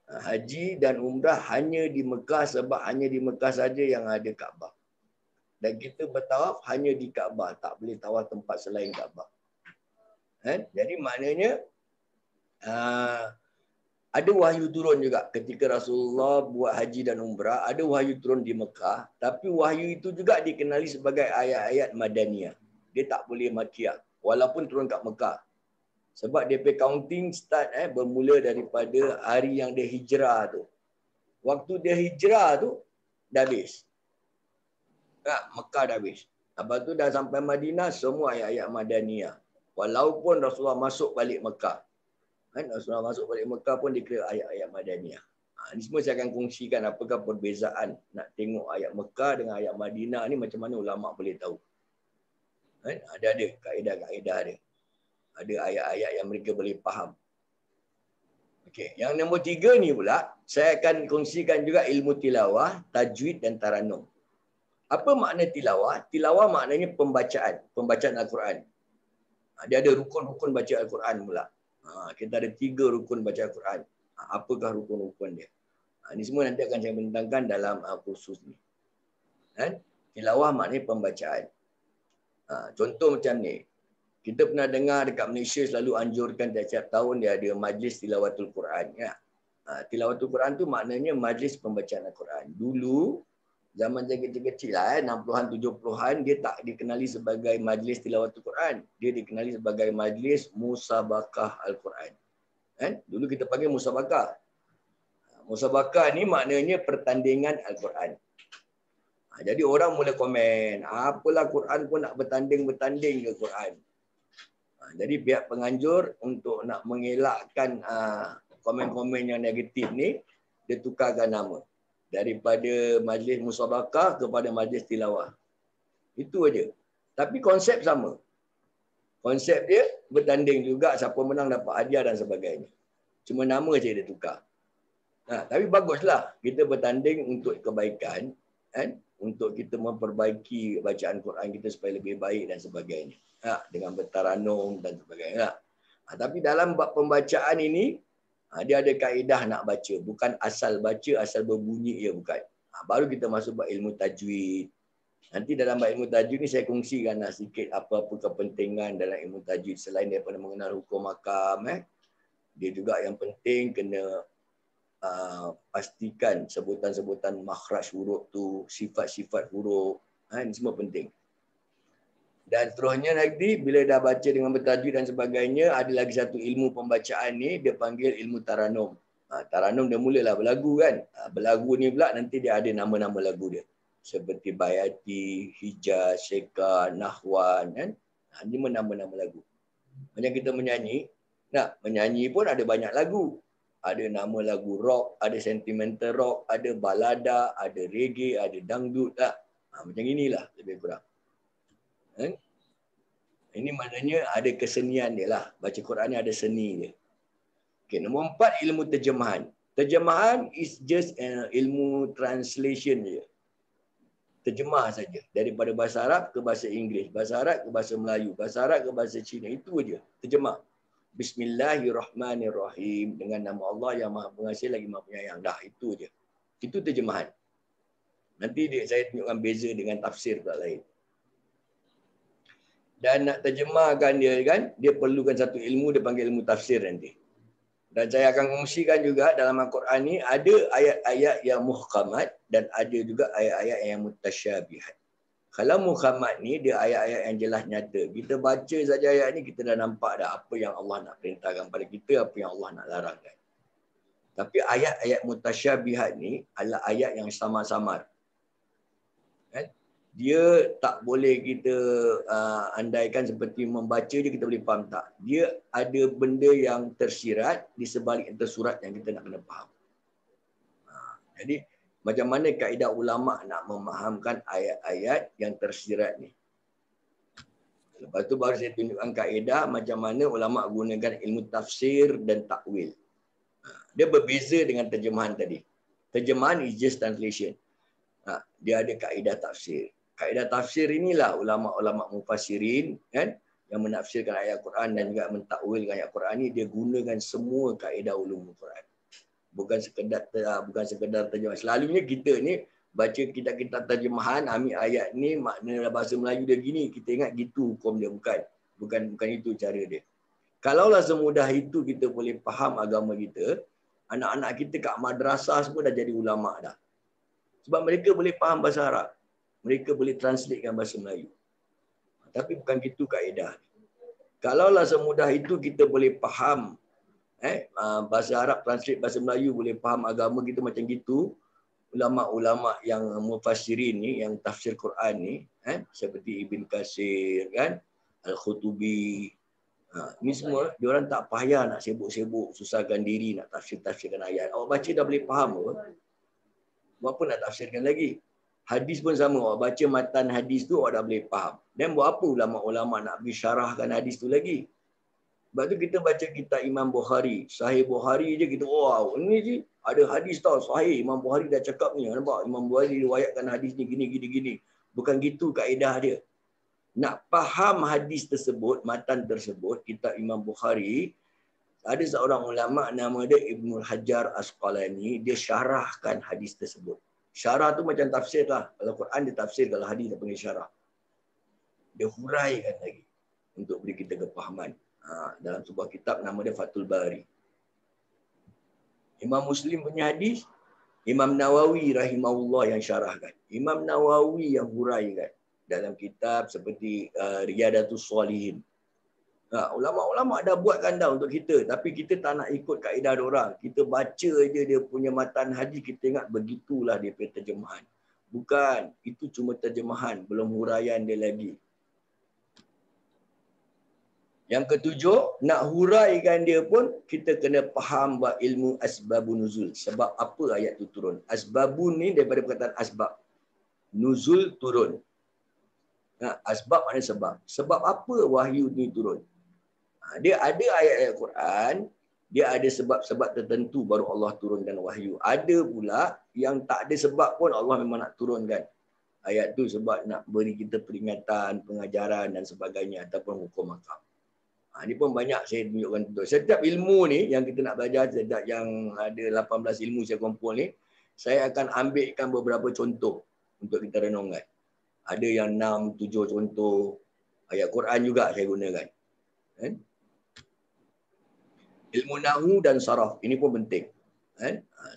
Haji dan umrah hanya di Mekah sebab hanya di Mekah saja yang ada Kaabah. Dan kita bertawaf hanya di Kaabah. Tak boleh tawaf tempat selain Kaabah. Kan? Jadi maknanya ada wahyu turun juga ketika Rasulullah buat haji dan umrah. Ada wahyu turun di Mekah. Tapi wahyu itu juga dikenali sebagai ayat-ayat madaniyah. Dia tak boleh makiyah. Walaupun turun kat Mekah. Sebab dia pay counting start bermula daripada hari yang dia hijrah tu. Waktu dia hijrah tu dah habis. Mekah dah habis. Lepas tu dah sampai Madinah semua ayat-ayat madaniyah. Walaupun Rasulullah masuk balik Mekah. Rasulullah masuk balik Mekah pun dikira ayat-ayat madaniyah. Ini semua saya akan kongsikan apakah perbezaan nak tengok ayat Mekah dengan ayat Madinah ni, macam mana ulama boleh tahu. Ada kaedah-kaedah dia. Ada ayat-ayat yang mereka boleh faham. Okey, yang nombor 3 ni pula saya akan kongsikan juga ilmu tilawah, tajwid dan taranum. Apa makna tilawah? Tilawah maknanya pembacaan Al-Quran. Dia ada rukun-rukun baca Al-Quran pula. Kita ada 3 rukun baca Al-Quran. Apakah rukun-rukun dia? Ini semua nanti akan saya bentangkan dalam kursus ni. Tilawah maknanya pembacaan. Contoh macam ni. Kita pernah dengar dekat Malaysia selalu anjurkan tiap-tiap tahun dia ada majlis tilawatul Quran. Tilawatul Quran tu maknanya majlis pembacaan Al-Quran. Dulu, zaman saya kecil-kecil lah, 60-an, 70-an, dia tak dikenali sebagai majlis tilawatul Quran. Dia dikenali sebagai majlis musabakah Al-Quran. Dulu kita panggil musabakah. Musabakah ni maknanya pertandingan Al-Quran. Jadi orang mula komen, apalah Quran pun nak bertanding ke Quran. Jadi pihak penganjur untuk nak mengelakkan komen-komen yang negatif ni, dia tukarkan nama. Daripada majlis musabakah kepada majlis tilawah. Itu aja. Tapi konsep sama. Konsep dia bertanding juga, siapa menang dapat hadiah dan sebagainya. Cuma nama saja dia tukar. Tapi baguslah kita bertanding untuk kebaikan, untuk kita memperbaiki bacaan Quran kita supaya lebih baik dan sebagainya. Dengan bertaranum dan sebagainya. Tapi dalam bab pembacaan ini, dia ada kaedah nak baca. Bukan asal baca, asal berbunyi je bukan. Baru kita masuk bab ilmu tajwid. Nanti dalam bab ilmu tajwid ni saya kongsikan sikit apa-apa kepentingan dalam ilmu tajwid. Selain daripada mengenal hukum makam. Dia juga yang penting kena pastikan sebutan-sebutan makhraj huruf tu, sifat-sifat huruf. Ini semua penting. Dan seterusnya nanti bila dah baca dengan bertajwid dan sebagainya, ada lagi satu ilmu pembacaan ni, dia panggil ilmu taranum. Taranum dia mulalah berlagu kan. Berlagu ni pula nanti dia ada nama-nama lagu dia. Seperti Bayati, Hijaz, Syekar, Nahwan. Kan? Ini nama-nama lagu. Macam kita menyanyi, menyanyi pun ada banyak lagu. Ada nama lagu rock, ada sentimental rock, ada balada, ada reggae, ada dangdut lah. Macam inilah lebih kurang. Ini maknanya ada kesenian dia lah. Baca Quran ni ada seni dia. Okay, nombor 4 ilmu terjemahan. Terjemahan is just ilmu translation je. Terjemah saja. Daripada bahasa Arab ke bahasa Inggeris, bahasa Arab ke bahasa Melayu, bahasa Arab ke bahasa Cina. Itu aja. Terjemah. Bismillahirrahmanirrahim. Dengan nama Allah yang Maha Pengasih lagi Maha Penyayang. Dah, itu aja. Itu terjemahan. Nanti saya tunjukkan beza dengan tafsir pula lain. Dan nak terjemahkan dia kan, dia perlukan satu ilmu, dia panggil ilmu tafsir nanti. Dan saya akan kongsikan juga dalam Al-Quran ni ada ayat-ayat yang muhkamat dan ada juga ayat-ayat yang mutasyabihat. Kalau Muhammad ni dia ayat-ayat yang jelas nyata. Kita baca saja ayat ni kita dah nampak dah apa yang Allah nak perintahkan pada kita, apa yang Allah nak larangkan. Tapi ayat-ayat mutasyabihat ni adalah ayat yang samar-samar. Kan? Dia tak boleh kita andaikan seperti membaca je kita boleh faham, tak. Dia ada benda yang tersirat di sebalik tersurat yang kita nak kena faham. Jadi macam mana kaedah ulama nak memahamkan ayat-ayat yang tersirat ni. Lepas tu baru saya tunjukkan kaedah macam mana ulama gunakan ilmu tafsir dan takwil. Dia berbeza dengan terjemahan tadi. Terjemahan is just translation. Dia ada kaedah tafsir. Kaedah tafsir inilah ulama-ulama mufassirin kan, yang menafsirkan ayat Quran dan juga mentakwilkan ayat Quran ni, dia gunakan semua kaedah ulumul Quran. Bukan sekedar terjemahan. Selalunya kita ni baca kitab-kitab terjemahan, ambil ayat ni makna dalam bahasa Melayu dia gini, kita ingat gitu hukum dia. Bukan itu cara dia. Kalaulah semudah itu kita boleh faham agama kita, anak-anak kita kat madrasah semua dah jadi ulama dah. Sebab mereka boleh faham bahasa Arab. Mereka boleh translatekan bahasa Melayu. Tapi bukan gitu kaedah. Kalaulah semudah itu kita boleh faham bahasa Arab, translate bahasa Melayu, boleh faham agama kita macam gitu, ulama-ulama yang mufassirin ni, yang tafsir Quran ni, seperti Ibn Katsir kan, Al-Khutubi, ni semua diorang tak payah nak sibuk-sibuk susahkan diri nak tafsirkan ayat. Awak baca dah boleh faham apa? Buat apa nak tafsirkan lagi? Hadis pun sama, awak baca matan hadis tu awak dah boleh faham. Dan buat apa ulama-ulama nak pergi syarahkan hadis tu lagi? Sebab tu kita baca kitab Imam Bukhari, Sahih Bukhari je kita, wow, ini je ada hadis tau, Sahih. Imam Bukhari dah cakap ni, nampak? Imam Bukhari riwayatkan hadis ni gini. Bukan gitu kaedah dia. Nak faham hadis tersebut, matan tersebut, kitab Imam Bukhari, ada seorang ulama nama dia Ibnul Hajar Asqalani, dia syarahkan hadis tersebut. Syarah tu macam tafsir lah. Kalau Quran dia tafsir, kalau hadis dia panggil syarah. Dia huraikan lagi untuk beri kita kefahaman. Dalam sebuah kitab nama dia Fathul Bari. Imam Muslim punya hadis, Imam Nawawi rahimahullah yang syarahkan. Imam Nawawi yang huraikan dalam kitab seperti Riyadatus Shalihin. Ulama-ulama dah buatkan dah untuk kita, tapi kita tak nak ikut kaedah diorang. Kita baca je dia punya matan hadis, kita ingat begitulah dia punya terjemahan. Bukan, itu cuma terjemahan, belum huraian dia lagi. Yang ketujuh, nak huraikan dia pun kita kena faham buat ilmu asbabun nuzul. Sebab apa ayat tu turun? Asbabun ni daripada perkataan asbab. Nuzul turun. Asbab maknanya sebab. Sebab apa wahyu ni turun? Dia ada ayat-ayat Quran, dia ada sebab-sebab tertentu baru Allah turunkan wahyu. Ada pula yang tak ada sebab pun Allah memang nak turunkan. Ayat tu sebab nak beri kita peringatan, pengajaran dan sebagainya, ataupun hukum hakam. Ini pun banyak saya tunjukkan tu. Setiap ilmu ni yang kita nak belajar, setiap yang ada 18 ilmu saya kumpul ni, saya akan ambilkan beberapa contoh untuk kita renungkan. Ada yang 6, 7 contoh. Ayat Quran juga saya gunakan. Ilmu nahu dan saraf. Ini pun penting.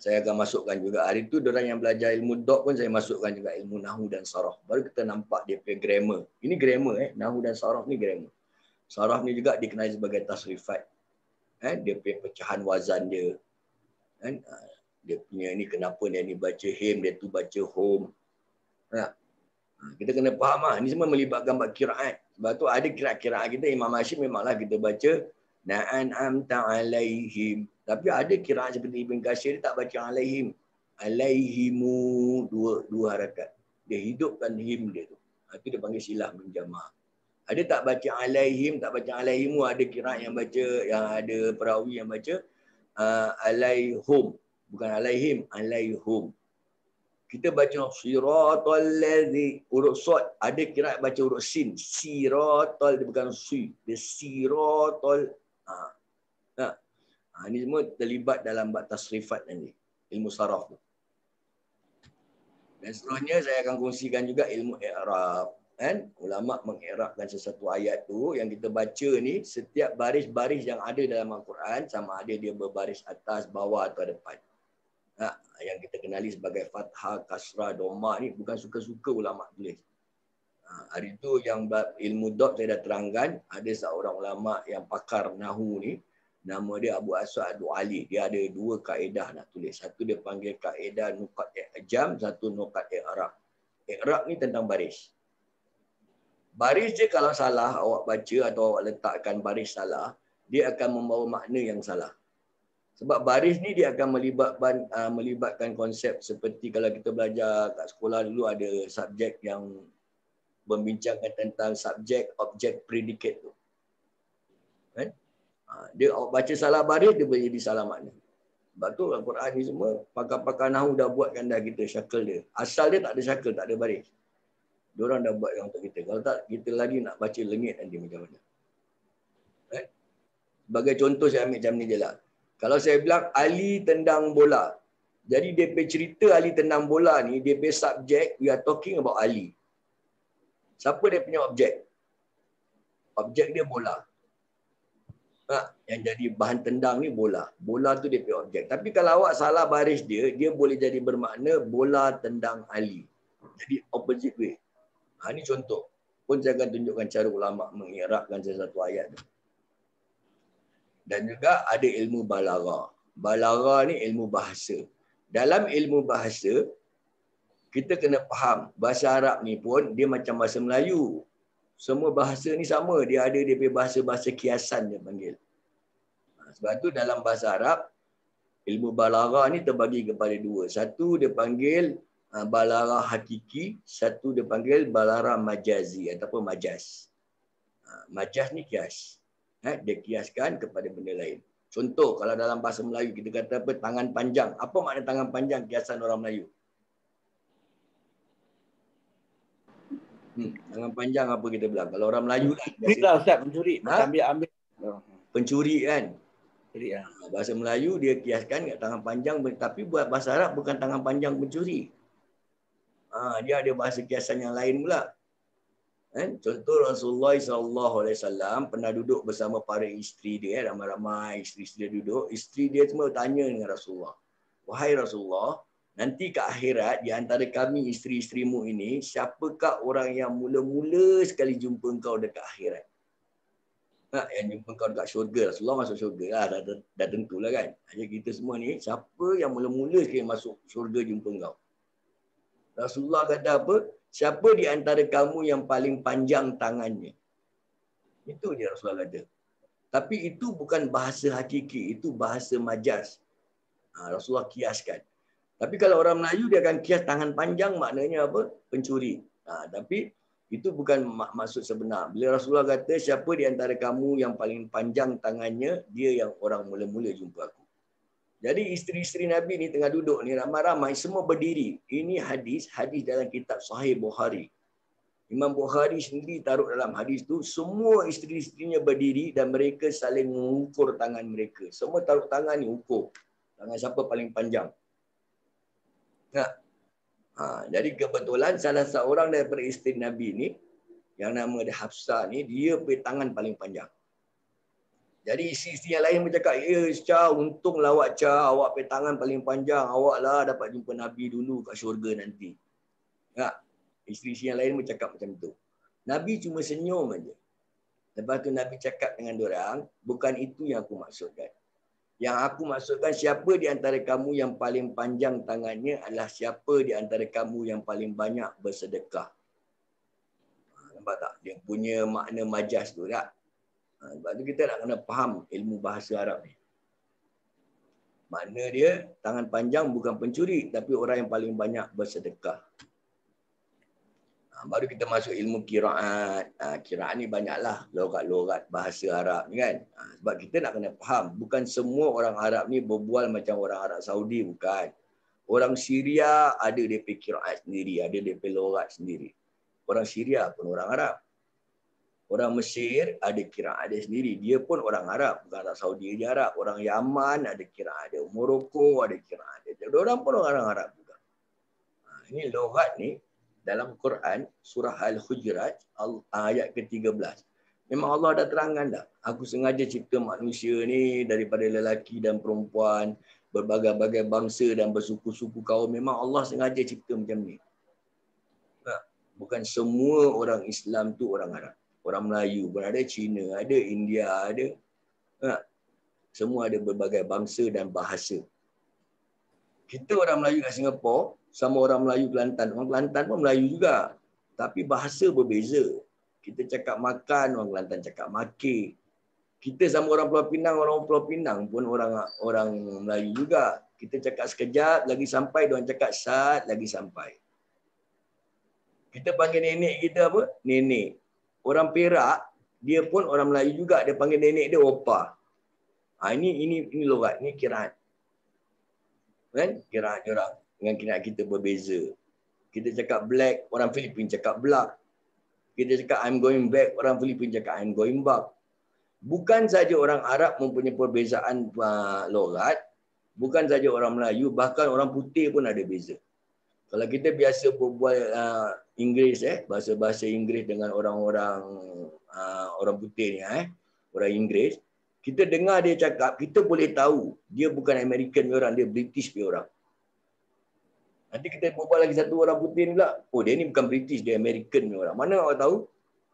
Saya akan masukkan juga. Hari tu orang yang belajar ilmu dok pun saya masukkan juga ilmu nahu dan saraf. Baru kita nampak dia punya grammar. Ini grammar. Nahu dan saraf ni grammar. Saraf ni juga dikenali sebagai tasrifat. Dia punya pecahan wazan dia. Dia punya ni kenapa dia ni baca him, dia tu baca home. Kita kena faham lah. Ini semua melibatkan bab kiraat. Sebab tu ada kiraat-kiraat kita, Imam Hashim memanglah kita baca na'an'amta alaihim. Tapi ada kiraat seperti Ibn Katsir, dia tak baca alaihim. Alaihimu, dua harakat. Dia hidupkan him dia tu. Itu dia panggil silah menjama'. Ada tak baca alaihim, tak baca alaihimu. Ada kiraat yang baca, yang ada perawi yang baca alaihum. Bukan alaihim, alaihum. Kita baca siratal ladzi, huruf sad. Ada kiraat baca huruf sin. Siratal, dia bukan si. Dia siratal. Ini semua terlibat dalam bab tasrifat nanti. Ilmu saraf tu. Dan seterusnya saya akan kongsikan juga ilmu i'rab. Ulama mengi'rabkan sesuatu ayat tu yang kita baca ni, setiap baris-baris yang ada dalam Al-Quran sama ada dia berbaris atas, bawah atau depan. Yang kita kenali sebagai fathah, kasrah, dhammah ni bukan suka-suka ulama tulis. Hari tu yang bab ilmu dot saya dah terangkan, ada seorang ulama yang pakar nahu ni, nama dia Abu Aswad Ad-Du'ali. Dia ada 2 kaedah nak tulis. Satu dia panggil kaedah nukat i'jam, satu nukat i'rab. I'rab ni tentang baris. Baris je kalau salah awak baca atau awak letakkan baris salah, dia akan membawa makna yang salah. Sebab baris ni dia akan melibatkan konsep seperti kalau kita belajar kat sekolah dulu ada subjek yang membincangkan tentang subjek, objek, predicate tu. Kan? Dia baca salah baris, dia boleh jadi salah makna. Sebab tu Al-Quran ni semua, pakar-pakar nahu dah buatkan dah kita syakal dia. Asal dia tak ada syakal, tak ada baris. Diorang dah buat yang untuk kita. Kalau tak, kita lagi nak baca lengit nanti macam mana. Kan? Sebagai contoh saya ambil macam ni je lah. Kalau saya bilang Ali tendang bola. Jadi dia punya cerita Ali tendang bola ni, dia punya subjek, we are talking about Ali. Siapa dia punya objek? Objek dia bola. Yang jadi bahan tendang ni bola. Bola tu dia punya objek. Tapi kalau awak salah baris dia, dia boleh jadi bermakna bola tendang Ali. Jadi opposite way. Ini contoh. Pun saya akan tunjukkan cara ulama mengi'rabkan sesuatu ayat tu. Dan juga ada ilmu balagha. Balagha ni ilmu bahasa. Dalam ilmu bahasa, kita kena faham, bahasa Arab ni pun dia macam bahasa Melayu. Semua bahasa ni sama, dia ada dia punya bahasa-bahasa kiasan dia panggil. Sebab tu dalam bahasa Arab, ilmu balagha ni terbagi kepada 2. Satu dia panggil balagha hakiki, satu dia panggil balagha majazi ataupun majaz. Majaz ni kias. Dia kiaskan kepada benda lain. Contoh, kalau dalam bahasa Melayu kita kata apa, tangan panjang. Apa makna tangan panjang kiasan orang Melayu? Tangan panjang apa kita bilang? Kalau orang Melayu lah. Pencuri lah Ustaz, pencuri. Ambil. Pencuri kan? Pencuri lah. Bahasa Melayu dia kiaskan kat tangan panjang, tapi buat bahasa Arab bukan tangan panjang pencuri. Dia ada bahasa kiasan yang lain pula. Contoh Rasulullah SAW pernah duduk bersama para isteri dia, ramai-ramai isteri-isteri dia duduk. Isteri dia semua tanya dengan Rasulullah. Wahai Rasulullah, nanti ke akhirat, di antara kami isteri-isterimu ini, siapakah orang yang mula-mula sekali jumpa engkau dekat akhirat? Yang jumpa engkau dekat syurga. Rasulullah masuk syurga lah, dah tentulah kan. Jadi kita semua ni, siapa yang mula-mula sekali masuk syurga jumpa engkau? Rasulullah kata apa? Siapa di antara kamu yang paling panjang tangannya? Itu dia Rasulullah kata. Tapi itu bukan bahasa hakiki, itu bahasa majaz. Rasulullah kiaskan. Tapi kalau orang Melayu dia akan kias tangan panjang maknanya apa? Pencuri. Tapi itu bukan maksud sebenar. Bila Rasulullah kata siapa di antara kamu yang paling panjang tangannya, dia yang orang mula-mula jumpa aku. Jadi isteri-isteri Nabi ni tengah duduk ni ramai-ramai semua berdiri. Ini hadis dalam kitab Sahih Bukhari. Imam Bukhari sendiri taruh dalam hadis tu semua isteri-isterinya berdiri dan mereka saling mengukur tangan mereka. Semua taruh tangan ni ukur. Tangan siapa paling panjang. Jadi kebetulan salah seorang daripada isteri Nabi ni yang nama dia Hafsah ni, dia punya tangan paling panjang. Jadi isteri-isteri yang lain bercakap, ya Cha, untunglah awak Cha, awak punya tangan paling panjang, awak lah dapat jumpa Nabi dulu kat syurga nanti. Isteri-isteri yang lain bercakap macam tu. Nabi cuma senyum aja. Lepas tu Nabi cakap dengan diorang, bukan itu yang aku maksudkan. Yang aku maksudkan siapa di antara kamu yang paling panjang tangannya adalah siapa di antara kamu yang paling banyak bersedekah. Nampak tak? Dia punya makna majaz tu tak? Sebab tu kita nak kena faham ilmu bahasa Arab ni. Makna dia, tangan panjang bukan pencuri, tapi orang yang paling banyak bersedekah. Baru kita masuk ilmu qiraat. Qiraat ni banyaklah logat-logat bahasa Arab ni kan. Sebab kita nak kena faham, bukan semua orang Arab ni berbual macam orang Arab Saudi, bukan. Orang Syria ada dia punya qiraat sendiri, ada dia punya logat sendiri. Orang Syria pun orang Arab. Orang Mesir ada qiraat dia sendiri, dia pun orang Arab, bukan Arab Saudi je Arab. Orang Yaman ada qiraat dia, Morocco ada qiraat dia. Jadi orang pun orang Arab juga. Ini logat ni dalam Quran, surah Al-Hujurat, ayat ke-13. Memang Allah dah terangkan dah. Aku sengaja cipta manusia ni daripada lelaki dan perempuan, berbagai-bagai bangsa dan bersuku-suku kaum. Memang Allah sengaja cipta macam ni. Bukan semua orang Islam tu orang Arab. Orang Melayu pun ada, Cina ada, India ada. Semua ada berbagai bangsa dan bahasa. Kita orang Melayu kat Singapura, sama orang Melayu Kelantan. Orang Kelantan pun Melayu juga. Tapi bahasa berbeza. Kita cakap makan, orang Kelantan cakap maki. Kita sama orang Pulau Pinang, orang Pulau Pinang pun orang Melayu juga. Kita cakap sekejap, lagi sampai. Diorang cakap saat, lagi sampai. Kita panggil nenek kita apa? Nenek. Orang Perak, dia pun orang Melayu juga. Dia panggil nenek dia opa. Ini logat, ini kiraan. Kan? Kiraan orang. Dengan kiraan kita berbeza. Kita cakap black, orang Filipin cakap black. Kita cakap I'm going back, orang Filipin cakap I'm going back. Bukan saja orang Arab mempunyai perbezaan logat, bukan saja orang Melayu, bahkan orang putih pun ada beza. Kalau kita biasa berbual Inggeris, bahasa-bahasa Inggeris dengan orang-orang orang putih ni, orang Inggeris, kita dengar dia cakap, kita boleh tahu dia bukan American punya orang, dia British punya orang. Nanti kita berbual lagi satu orang putih ni pula, oh dia ni bukan British, dia American punya orang. Mana awak tahu?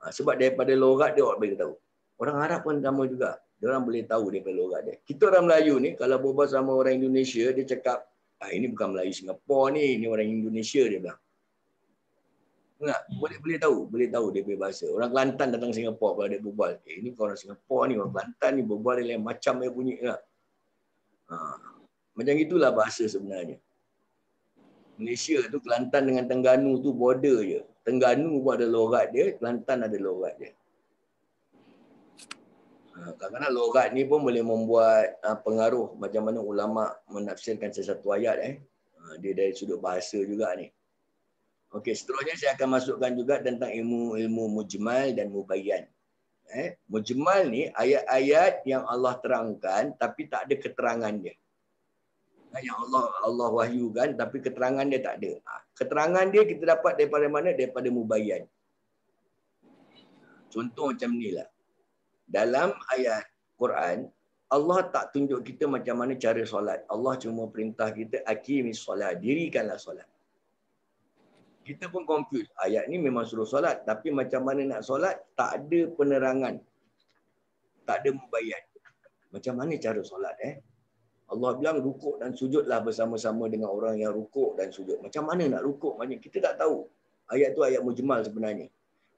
Sebab daripada logat dia awak boleh tahu. Orang Arab pun sama juga. Dia orang boleh tahu daripada logat dia. Kita orang Melayu ni, kalau berbual sama orang Indonesia, dia cakap, ini bukan Melayu Singapura ni, ini orang Indonesia dia bilang. Enggak, boleh tahu dia punya bahasa. Orang Kelantan datang Singapura kalau dia berbual, ini bukan orang Singapura ni, orang Kelantan ni berbual dia lain macam dia bunyi enggak. Macam itulah bahasa sebenarnya. Malaysia tu Kelantan dengan Terengganu tu border je. Terengganu pun ada logat dia, Kelantan ada logat dia. Kadang-kadang logat ni pun boleh membuat pengaruh macam mana ulama menafsirkan sesuatu ayat. Dia dari sudut bahasa juga ni. Okey, seterusnya saya akan masukkan juga tentang ilmu mujmal dan mubayyan. Mujmal ni ayat-ayat yang Allah terangkan tapi tak ada keterangan dia. Yang Allah wahyukan tapi keterangan dia tak ada. Keterangan dia kita dapat daripada mana? Daripada mubayyan. Contoh macam ni lah. Dalam ayat Quran, Allah tak tunjuk kita macam mana cara solat. Allah cuma perintah kita, aqimis solat, dirikanlah solat. Kita pun confuse. Ayat ni memang suruh solat. Tapi macam mana nak solat, tak ada penerangan. Tak ada mubayyan. Macam mana cara solat? Allah bilang rukuk dan sujudlah bersama-sama dengan orang yang rukuk dan sujud. Macam mana nak rukuk? Kita tak tahu. Ayat tu ayat mujmal sebenarnya.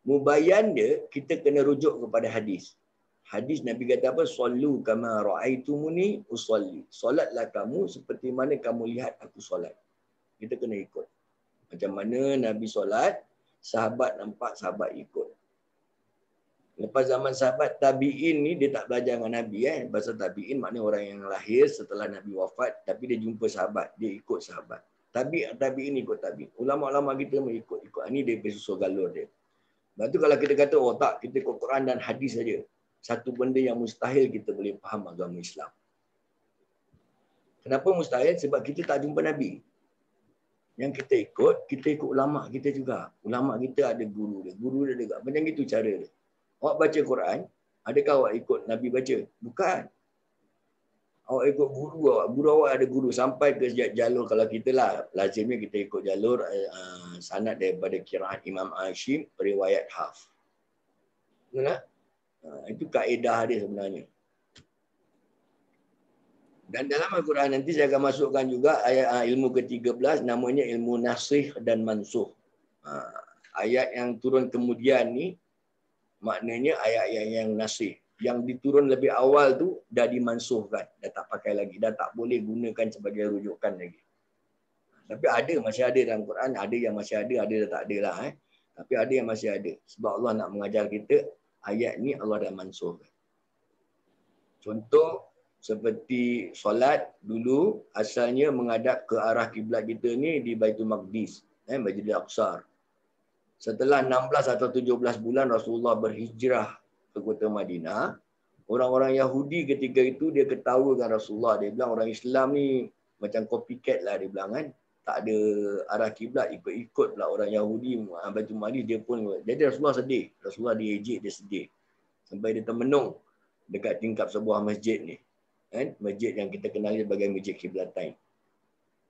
Mubayyan dia, kita kena rujuk kepada hadis. Hadis Nabi kata apa? Sallu kama ra'aitumuni usalli. Solatlah kamu seperti mana kamu lihat aku solat. Kita kena ikut. Macam mana Nabi solat, sahabat nampak, sahabat ikut. Lepas zaman sahabat tabi'in ni, dia tak belajar dengan Nabi. Bahasa tabi'in maknanya orang yang lahir setelah Nabi wafat, tapi dia jumpa sahabat, dia ikut sahabat. Tabi'in ikut tabi'in. Ulama-ulama kita mengikut. Ini dia bersusul galur dia. Lepas tu kalau kita kata, oh tak, kita ikut Quran dan hadis saja. Satu benda yang mustahil kita boleh faham agama Islam. Kenapa mustahil? Sebab kita tak jumpa Nabi. Yang kita ikut ulama kita juga. Ulama kita ada guru dia. Guru dia juga. Macam itu cara dia. Awak baca Quran, adakah awak ikut Nabi baca? Bukan. Awak ikut guru awak. Guru awak ada guru. Sampai ke jalur kalau kita lah. Lazimnya kita ikut jalur sanad daripada kiraan Imam Hashim, riwayat Hafs. Betul? Itu kaedah dia sebenarnya. Dan dalam Al-Quran nanti saya akan masukkan juga ayat ilmu ke-13 namanya ilmu nasikh dan mansukh. Ayat yang turun kemudian ni maknanya ayat yang nasikh. Yang diturun lebih awal tu dah dimansuhkan, dah tak pakai lagi, dah tak boleh gunakan sebagai rujukan lagi. Tapi masih ada dalam Quran, ada yang masih ada dah tak ada lah. Tapi ada yang masih ada. Sebab Allah nak mengajar kita ayat ni Allah dah mansuhkan. Contoh seperti solat dulu asalnya menghadap ke arah kiblat kita ni di Baitul Maqdis, Masjidil Aqsa. Setelah 16 atau 17 bulan Rasulullah berhijrah ke kota Madinah, orang-orang Yahudi ketika itu dia ketawakan Rasulullah. Dia bilang orang Islam ni macam copycat lah dia bilang kan. Tak ada arah kiblat, ikut-ikut pula orang Yahudi Baitul Maqdis dia pun. Jadi Rasulullah sedih. Rasulullah diejek, dia sedih. Sampai dia termenung dekat tingkap sebuah masjid ni. Masjid yang kita kenal sebagai Masjid Qiblatain.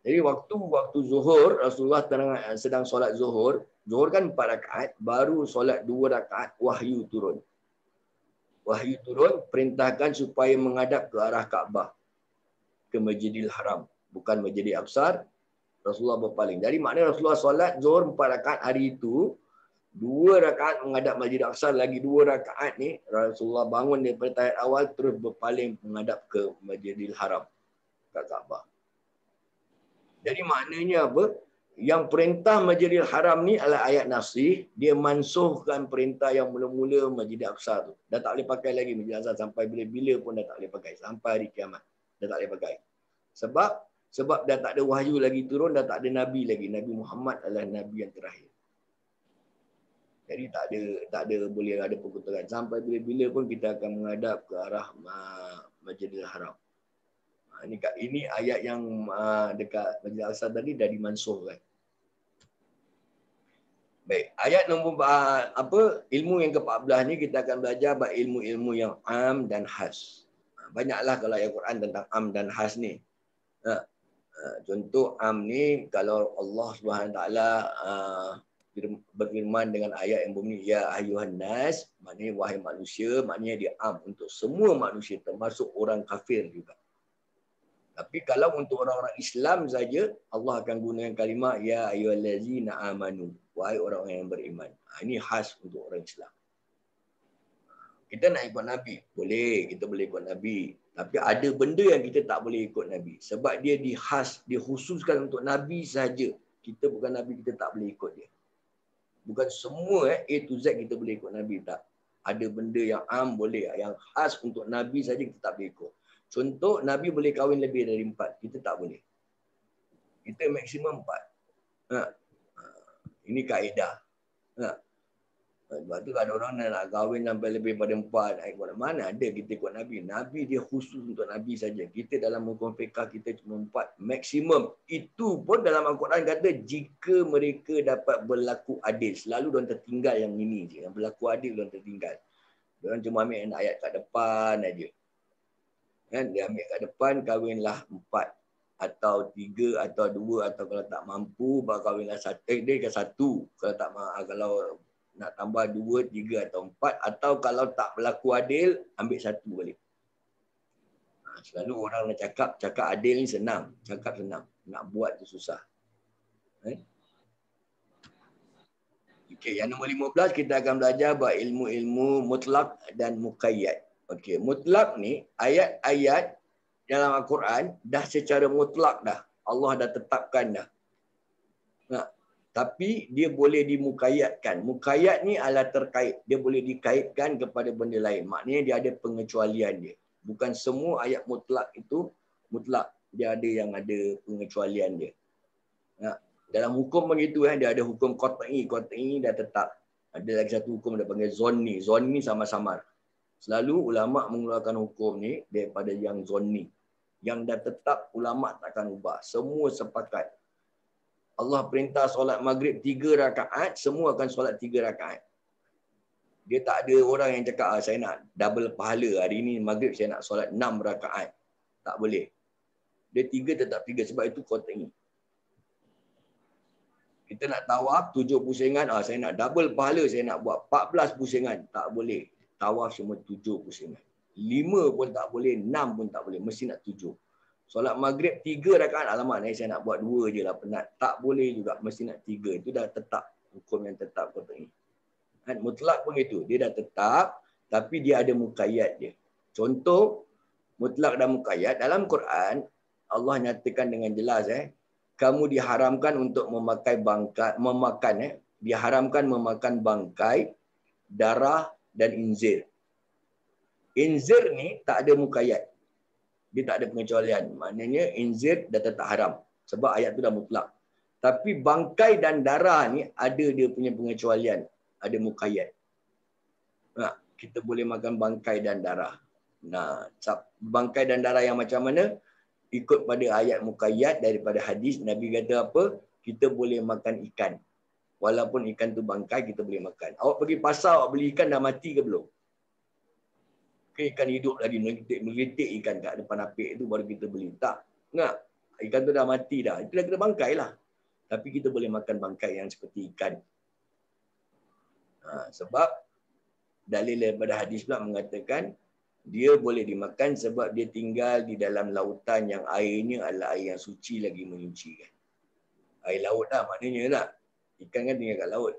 Jadi waktu zuhur, Rasulullah sedang solat zuhur. Zuhur kan 4 rakaat, baru solat 2 rakaat, wahyu turun. Wahyu turun, perintahkan supaya menghadap ke arah Kaabah, ke Masjidil Haram. Bukan Masjidil Aqsa, Rasulullah berpaling. Jadi maknanya Rasulullah solat zuhur 4 rakaat hari itu, 2 rakaat menghadap Masjidil Aqsa, lagi 2 rakaat ni, Rasulullah bangun daripada tahiyat awal, terus berpaling menghadap ke Masjidil Haram, ke Kaabah. Jadi maknanya apa? Yang perintah Masjidil Haram ni adalah ayat nasih, dia mansuhkan perintah yang mula-mula Masjidil Aqsa tu. Dah tak boleh pakai lagi Masjidil Aqsa, sampai bila-bila pun dah tak boleh pakai, sampai hari kiamat dah tak boleh pakai. Sebab dah tak ada wahyu lagi turun, dah tak ada nabi lagi. Nabi Muhammad adalah nabi yang terakhir. Jadi tak ada boleh ada perkuturan. Sampai bila-bila pun kita akan menghadap ke arah Masjidil Haram. Ini ayat yang dekat Masjid Al-Aqsa tadi dah dimansuhkan. Baik, ayat nombor ilmu yang ke-14 ni kita akan belajar ilmu-ilmu yang am dan khas. Banyaklah kalau ayat Quran tentang am dan khas ni. Contoh am ni kalau Allah Subhanahu taala berfirman dengan ayat yang berbunyi ya ayyuhan nas, maknanya wahai manusia, maknanya dia am untuk semua manusia termasuk orang kafir juga. Tapi kalau untuk orang-orang Islam saja, Allah akan gunakan kalimah ya ayyuhallazina amanu, wahai orang-orang yang beriman. Ini khas untuk orang Islam. Kita nak ikut Nabi, boleh, kita boleh ikut Nabi. Tapi ada benda yang kita tak boleh ikut Nabi. Sebab dia dikhususkan untuk Nabi saja. Kita bukan Nabi, kita tak boleh ikut dia. Bukan semua A to Z kita boleh ikut Nabi, tak. Ada benda yang am boleh, yang khas untuk Nabi saja kita tak boleh ikut. Contoh, Nabi boleh kahwin lebih dari 4. Kita tak boleh. Kita maksimum 4. Ini kaedah. Sebab tu ada orang nak kahwin sampai lebih pada 4. Ikut mana ada kita ikut Nabi. Nabi dia khusus untuk Nabi saja. Kita dalam hukum fiqah kita cuma 4. Maksimum. Itu pun dalam Al-Quran kata jika mereka dapat berlaku adil. Selalu diorang tertinggal yang ini je. Yang berlaku adil diorang tertinggal. Diorang cuma ambil ayat kat depan aja. Kan? Dia ambil kat depan, kahwinlah 4 atau 3 atau 2 atau kalau tak mampu baru kahwinlah 1. Dia kan 1 kalau tak kalau nak tambah 2, 3 atau 4 atau kalau tak berlaku adil ambil 1 balik. Selalu orang nak cakap adil ni senang, cakap senang, nak buat tu susah. Okey, yang nombor 15 kita akan belajar ilmu-ilmu mutlak dan muqayyad. Okey, mutlak ni ayat-ayat dalam Al-Quran dah secara mutlak dah. Allah dah tetapkan dah. Tapi dia boleh dimuqayyadkan. Muqayyad ni adalah terkait. Dia boleh dikaitkan kepada benda lain. Maknanya dia ada pengecualian dia. Bukan semua ayat mutlak itu mutlak. Dia ada yang ada pengecualian dia. Dalam hukum begitu dia ada hukum qat'i. Qat'i dah tetap. Ada lagi satu hukum dia panggil zonni. Zonni sama-samar. Selalu ulama mengeluarkan hukum ni daripada yang zonni. Yang dah tetap ulama takkan ubah. Semua sepakat. Allah perintah solat maghrib 3 rakaat, semua akan solat 3 rakaat. Dia tak ada orang yang cakap saya nak double pahala. Hari ini maghrib saya nak solat 6 rakaat. Tak boleh. Dia 3 tetap 3 sebab itu qat'i. Kita nak tawaf 7 pusingan, saya nak double pahala, saya nak buat 14 pusingan. Tak boleh. Tawaf cuma 7 pusingan. 5 pun tak boleh, 6 pun tak boleh. Mesti nak 7. Solat maghrib 3 rakaat, alamak saya nak buat 2 je lah penat. Tak boleh juga, mesti nak 3. Itu dah tetap. Hukum yang tetap qat'i. Mutlak pun itu. Dia dah tetap, tapi dia ada muqayyad dia. Contoh, mutlak dan muqayyad. Dalam Quran, Allah nyatakan dengan jelas, kamu diharamkan untuk diharamkan memakan bangkai, darah dan inzir. Inzir ni tak ada muqayyad. Dia tak ada pengecualian. Maknanya inzir dah tetap haram. Sebab ayat tu dah mutlak. Tapi bangkai dan darah ni ada dia punya pengecualian. Ada muqayyad. Kita boleh makan bangkai dan darah. Bangkai dan darah yang macam mana? Ikut pada ayat muqayyad daripada hadis, Nabi kata apa? Kita boleh makan ikan. Walaupun ikan tu bangkai, kita boleh makan. Awak pergi pasar, awak beli ikan dah mati ke belum? Ikan hidup lagi, melitik ikan kat depan apik tu baru kita beli. Tak. Ikan tu dah mati dah. Itu dah kena bangkai lah. Tapi kita boleh makan bangkai yang seperti ikan. Sebab dalil daripada hadis pula mengatakan dia boleh dimakan sebab dia tinggal di dalam lautan yang airnya adalah air yang suci lagi menyucikan. Air laut lah maknanya tak. Ikan kan tinggal kat laut.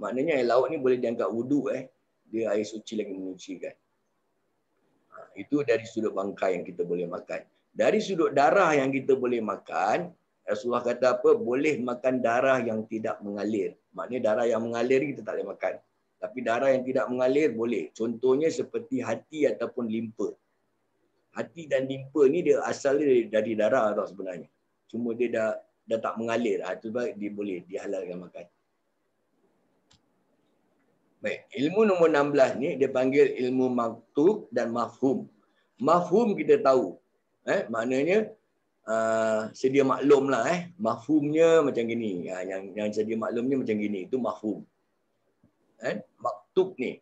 Maknanya air laut ni boleh dianggap wuduk. Dia air suci lagi menyucikan. Itu dari sudut bangkai yang kita boleh makan. Dari sudut darah yang kita boleh makan, Rasulullah kata apa? Boleh makan darah yang tidak mengalir. Maknanya darah yang mengalir kita tak boleh makan. Tapi darah yang tidak mengalir boleh. Contohnya seperti hati ataupun limpa. Hati dan limpa ni dia asalnya dari darah tau sebenarnya. Cuma dia dah tak mengalir. Itu sebab dia boleh dihalalkan makan. Baik, ilmu nombor 16 ni dia panggil ilmu maktub dan mafhum. Mafhum kita tahu. Maknanya sedia maklum lah. Mafhumnya macam gini. Yang sedia maklumnya macam gini. Itu mafhum. Maktub ni.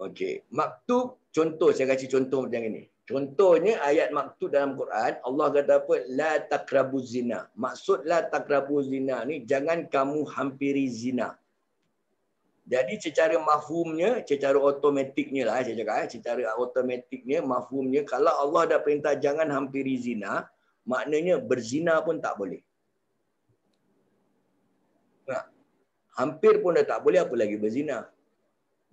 Okey. Maktub, contoh saya kasih contoh macam ini. Contohnya ayat maktub dalam Quran, Allah kata apa? La taqrabuz zina. Maksud la taqrabuz zina ni jangan kamu hampiri zina. Jadi secara mafhumnya, secara automatiknya lah saya cakap, secara automatiknya, mafhumnya kalau Allah dah perintah jangan hampiri zina, maknanya berzina pun tak boleh. Nah, hampir pun dah tak boleh, apa lagi berzina.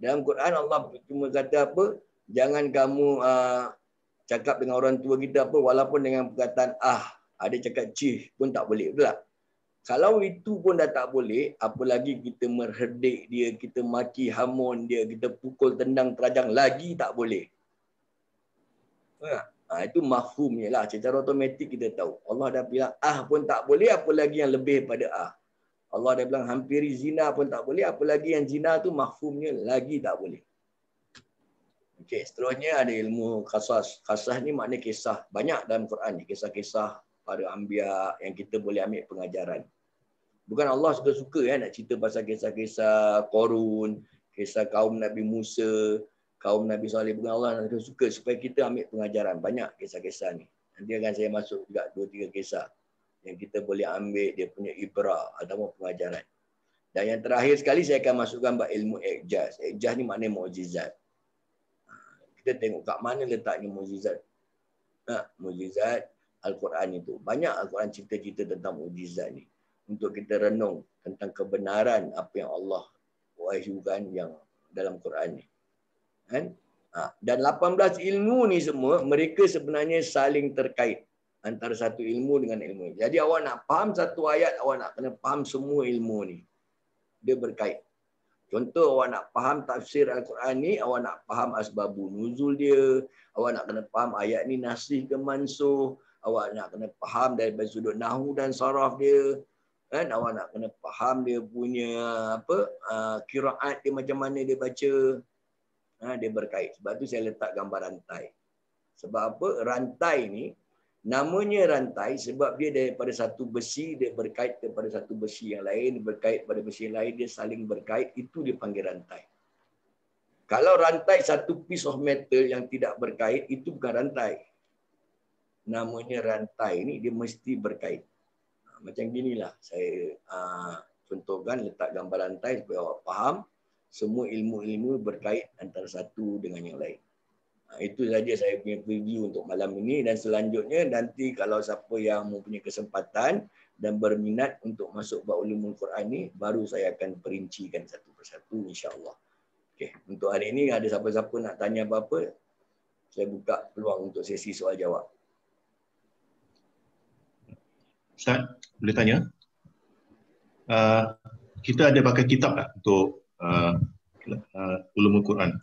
Dalam Quran Allah cuma kata apa? Jangan kamu cakap dengan orang tua kita apa walaupun dengan perkataan ada cakap cih pun tak boleh, betul tak? Kalau itu pun dah tak boleh, apa lagi kita merherdik dia, kita maki hamun dia, kita pukul tendang terajang lagi tak boleh. Itu mafhumnya lah. Secara automatik kita tahu. Allah dah bilang pun tak boleh, apa lagi yang lebih pada Allah dah bilang hampiri zina pun tak boleh, apa lagi yang zina tu mafhumnya lagi tak boleh. Okey, seterusnya ada ilmu qasas. Qasas ni makna kisah. Banyak dalam Quran ni kisah-kisah para anbiya yang kita boleh ambil pengajaran. Bukan Allah suka-suka nak cerita pasal kisah-kisah Qarun, kisah kaum Nabi Musa, kaum Nabi Saleh. Bukan Allah suka supaya kita ambil pengajaran. Banyak kisah-kisah ni. Nanti akan saya masuk juga 2-3 kisah yang kita boleh ambil dia punya ibrah ataupun pengajaran. Dan yang terakhir sekali saya akan masukkan ilmu i'jaz. I'jaz ni maknanya mukjizat. Kita tengok kat mana letaknya mukjizat. Mukjizat Al-Quran itu. Banyak Al-Quran cerita-cerita tentang mukjizat ni. Untuk kita renung tentang kebenaran apa yang Allah wahyukan yang dalam Quran ni. Dan 18 ilmu ni semua, mereka sebenarnya saling terkait. Antara satu ilmu dengan ilmu ni. Jadi awak nak faham satu ayat, awak nak kena faham semua ilmu ni. Dia berkait. Contoh awak nak faham tafsir Al-Quran ni, awak nak faham asbabun nuzul dia, awak nak kena faham ayat ni nasih ke mansuh, awak nak kena faham dari sudut nahwu dan saraf dia, awak nak kena faham dia punya qiraat dia macam mana dia baca. Dia berkait. Sebab tu saya letak gambar rantai. Sebab apa? Rantai ni namanya rantai sebab dia daripada satu besi dia berkait kepada satu besi yang lain, dia berkait pada besi yang lain, dia saling berkait, itu dia panggil rantai. Kalau rantai satu piece of metal yang tidak berkait, itu bukan rantai. Namanya rantai ni dia mesti berkait. Macam ginilah saya contohkan, letak gambar rantai supaya awak faham semua ilmu-ilmu berkait antara satu dengan yang lain. Itu saja saya punya preview untuk malam ini, dan selanjutnya nanti kalau siapa yang mempunyai kesempatan dan berminat untuk masuk bab ulumul Quran ni, baru saya akan perincikan satu persatu insya-Allah. Okey, untuk hari ini ada siapa-siapa nak tanya apa-apa, saya buka peluang untuk sesi soal jawab. Ustaz, boleh tanya? Kita ada pakai kitab tak untuk ulumul Quran?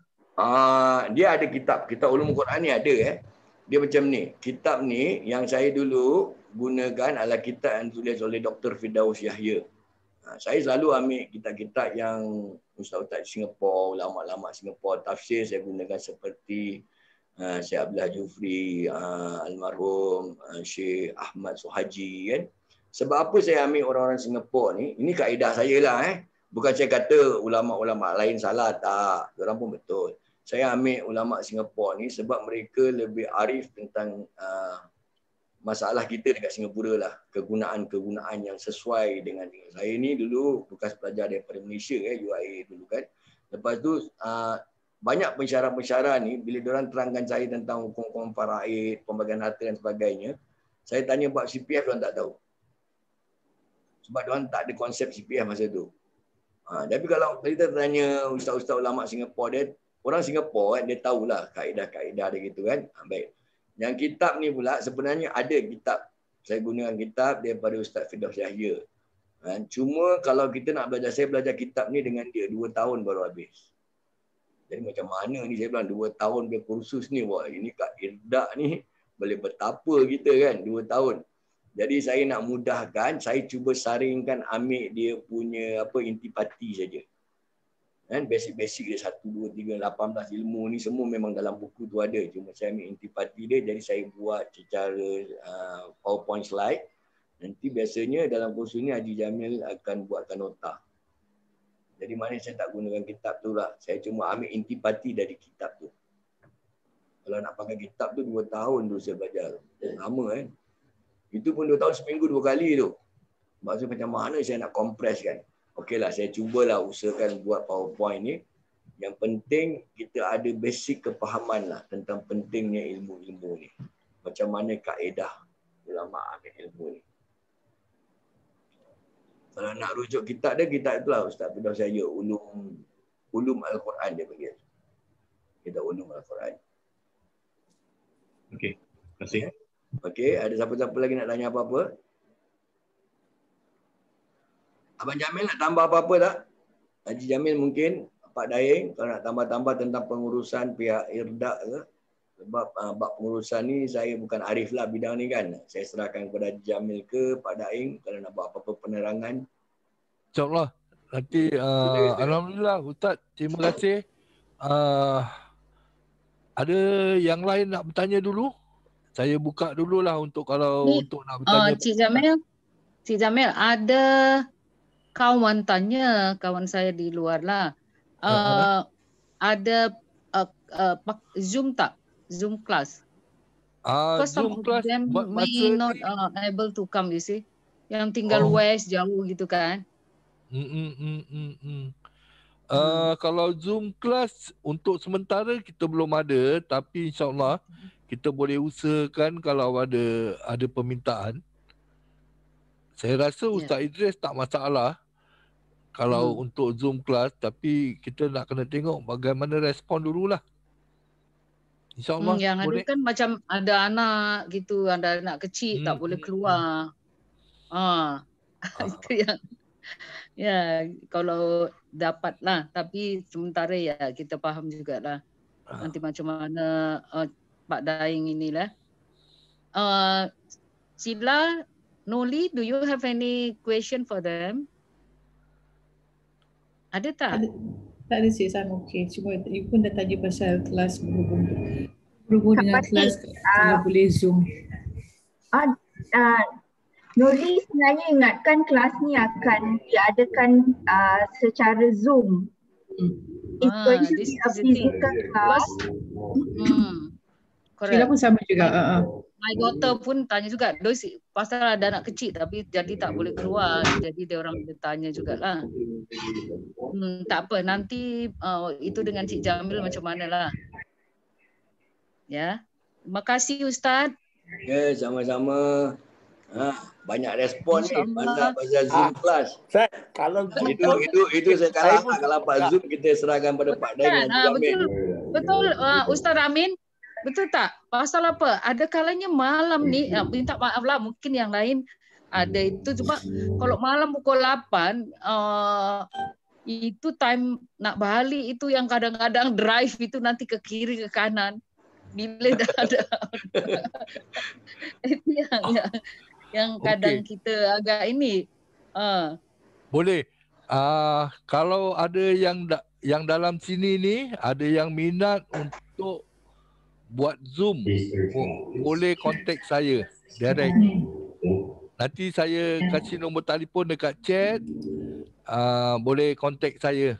Dia ada kitab ulumul Quran ni ada. Dia macam ni. Kitab ni yang saya dulu gunakan adalah kitab yang tulis oleh Dr. Firdaus Yahya. Saya selalu ambil kitab-kitab yang ustaz-ustaz Singapura, ulama-ulama Singapura tafsir saya gunakan, seperti Syekh Abdullah Jufri, almarhum Syekh Ahmad Suhaji kan. Sebab apa saya ambil orang-orang Singapura ni? Ini kaedah saya lah Bukan saya kata ulama-ulama lain salah, tak. Diorang pun betul. Saya ambil ulama Singapura ni sebab mereka lebih arif tentang masalah kita dekat Singapura lah, kegunaan-kegunaan yang sesuai dengan saya ni dulu bekas pelajar daripada Malaysia UIA dulu kan. Lepas tu banyak pensyarah-pensyarah ni bila diorang terangkan saya tentang hukum-hukum faraid, pembagian harta dan sebagainya, saya tanya buat CPF diorang tak tahu. Sebab diorang tak ada konsep CPF masa tu. Tapi kalau kita tanya ustaz-ustaz ulama Singapura, dia orang Singapura kan, dia tahulah kaedah-kaedah dia gitu kan. Baik. Yang kitab ni pula sebenarnya ada kitab. Saya gunakan kitab daripada Ustaz Firdaus Yahya. Cuma kalau kita nak belajar, saya belajar kitab ni dengan dia 2 tahun baru habis. Jadi macam mana ni saya bilang 2 tahun dia kursus ni. Wah, ini kat Irdak ni boleh betapa kita kan 2 tahun. Jadi saya nak mudahkan, saya cuba saringkan ambil dia punya intipati saja. Kan basic-basic dia 1, 2, 3, 18 ilmu ni semua memang dalam buku tu ada. Cuma saya ambil intipati dia, jadi saya buat secara PowerPoint slide. Nanti biasanya dalam kursus ni Haji Jamil akan buatkan nota. Jadi maknanya saya tak gunakan kitab tu lah. Saya cuma ambil intipati dari kitab tu. Kalau nak pakai kitab tu 2 tahun tu saya belajar. Lama kan. Itu pun 2 tahun seminggu 2 kali tu. Maksud macam mana saya nak compress kan. Okeylah, saya cubalah usahakan buat PowerPoint ni. Yang penting kita ada basic kepahaman lah tentang pentingnya ilmu-ilmu ni. Macam mana kaedah ulama ambil ilmu ni. Kalau nak rujuk kitab dia, kitab itulah Ustaz Firdaus Yahya, Ulum Al-Quran dia panggil. Kitab Ulum Al-Quran. Okey, terima kasih. Okey, ada siapa-siapa lagi nak tanya apa-apa? Abang Jamil nak tambah apa-apa tak? Haji Jamil mungkin, Pak Daeng, kalau nak tambah-tambah tentang pengurusan pihak Irdak ke? Sebab bab pengurusan ni saya bukan arif lah bidang ni kan. Saya serahkan kepada Haji Jamil ke Pak Daeng kalau nak buat apa-apa penerangan. InsyaAllah. Nanti Alhamdulillah Ustaz, terima kasih. Ada yang lain nak bertanya dulu? Saya buka dululah untuk kalau untuk nak bertanya. Cik Jamil, ada kawan tanya, kawan saya di luar lah. Ada Zoom tak? Zoom class? Because Zoom class buat may not able to come, you see. Yang tinggal west, jauh gitu kan. Kalau Zoom class untuk sementara kita belum ada, tapi insyaAllah kita boleh usahakan kalau ada permintaan. Saya rasa Ustaz Idris tak masalah kalau untuk Zoom class, tapi kita nak kena tengok bagaimana respon dululah. InsyaAllah yang boleh. ada kan macam ada anak gitu, ada anak kecil tak boleh keluar. Itu yang ya kalau dapat lah, tapi sementara ya kita faham jugalah nanti macam mana Pak Daeng inilah. Sila, Noli, do you have any question for them? Ada tak? Tak ada Cik Sam, okey. Cuma you pun dah tanya pasal kelas berhubung dengan kelas kalau boleh Zoom. Nuri sebenarnya ingatkan kelas ni akan diadakan secara Zoom. It's going to be a physical class. Sila pun sama juga. My daughter pun tanya juga, pasal ada anak kecil tapi jadi tak boleh keluar. Jadi dia orang bertanya jugalah. Tak apa, nanti itu dengan Cik Jamil macam manalah. Ya. Terima kasih Ustaz. Ya, sama-sama. Banyak respon ni pasal Zoom class. Kalau itu saya kalah kalau Pak Zoom kita serahkan pada Pak Daeng. Betul Ustaz Amin. Betul tak? Pasal apa? Ada kalanya malam ni, minta maaf lah mungkin yang lain ada itu. Cuma kalau malam pukul 8, itu time nak balik itu yang kadang-kadang drive itu nanti ke kiri ke kanan. Bila dah ada. Itu yang kadang kita agak ini. Boleh. Kalau ada yang dalam sini ni, ada yang minat untuk buat Zoom, boleh kontak saya direct. Nanti saya kasih nombor telefon dekat chat. Boleh kontak saya.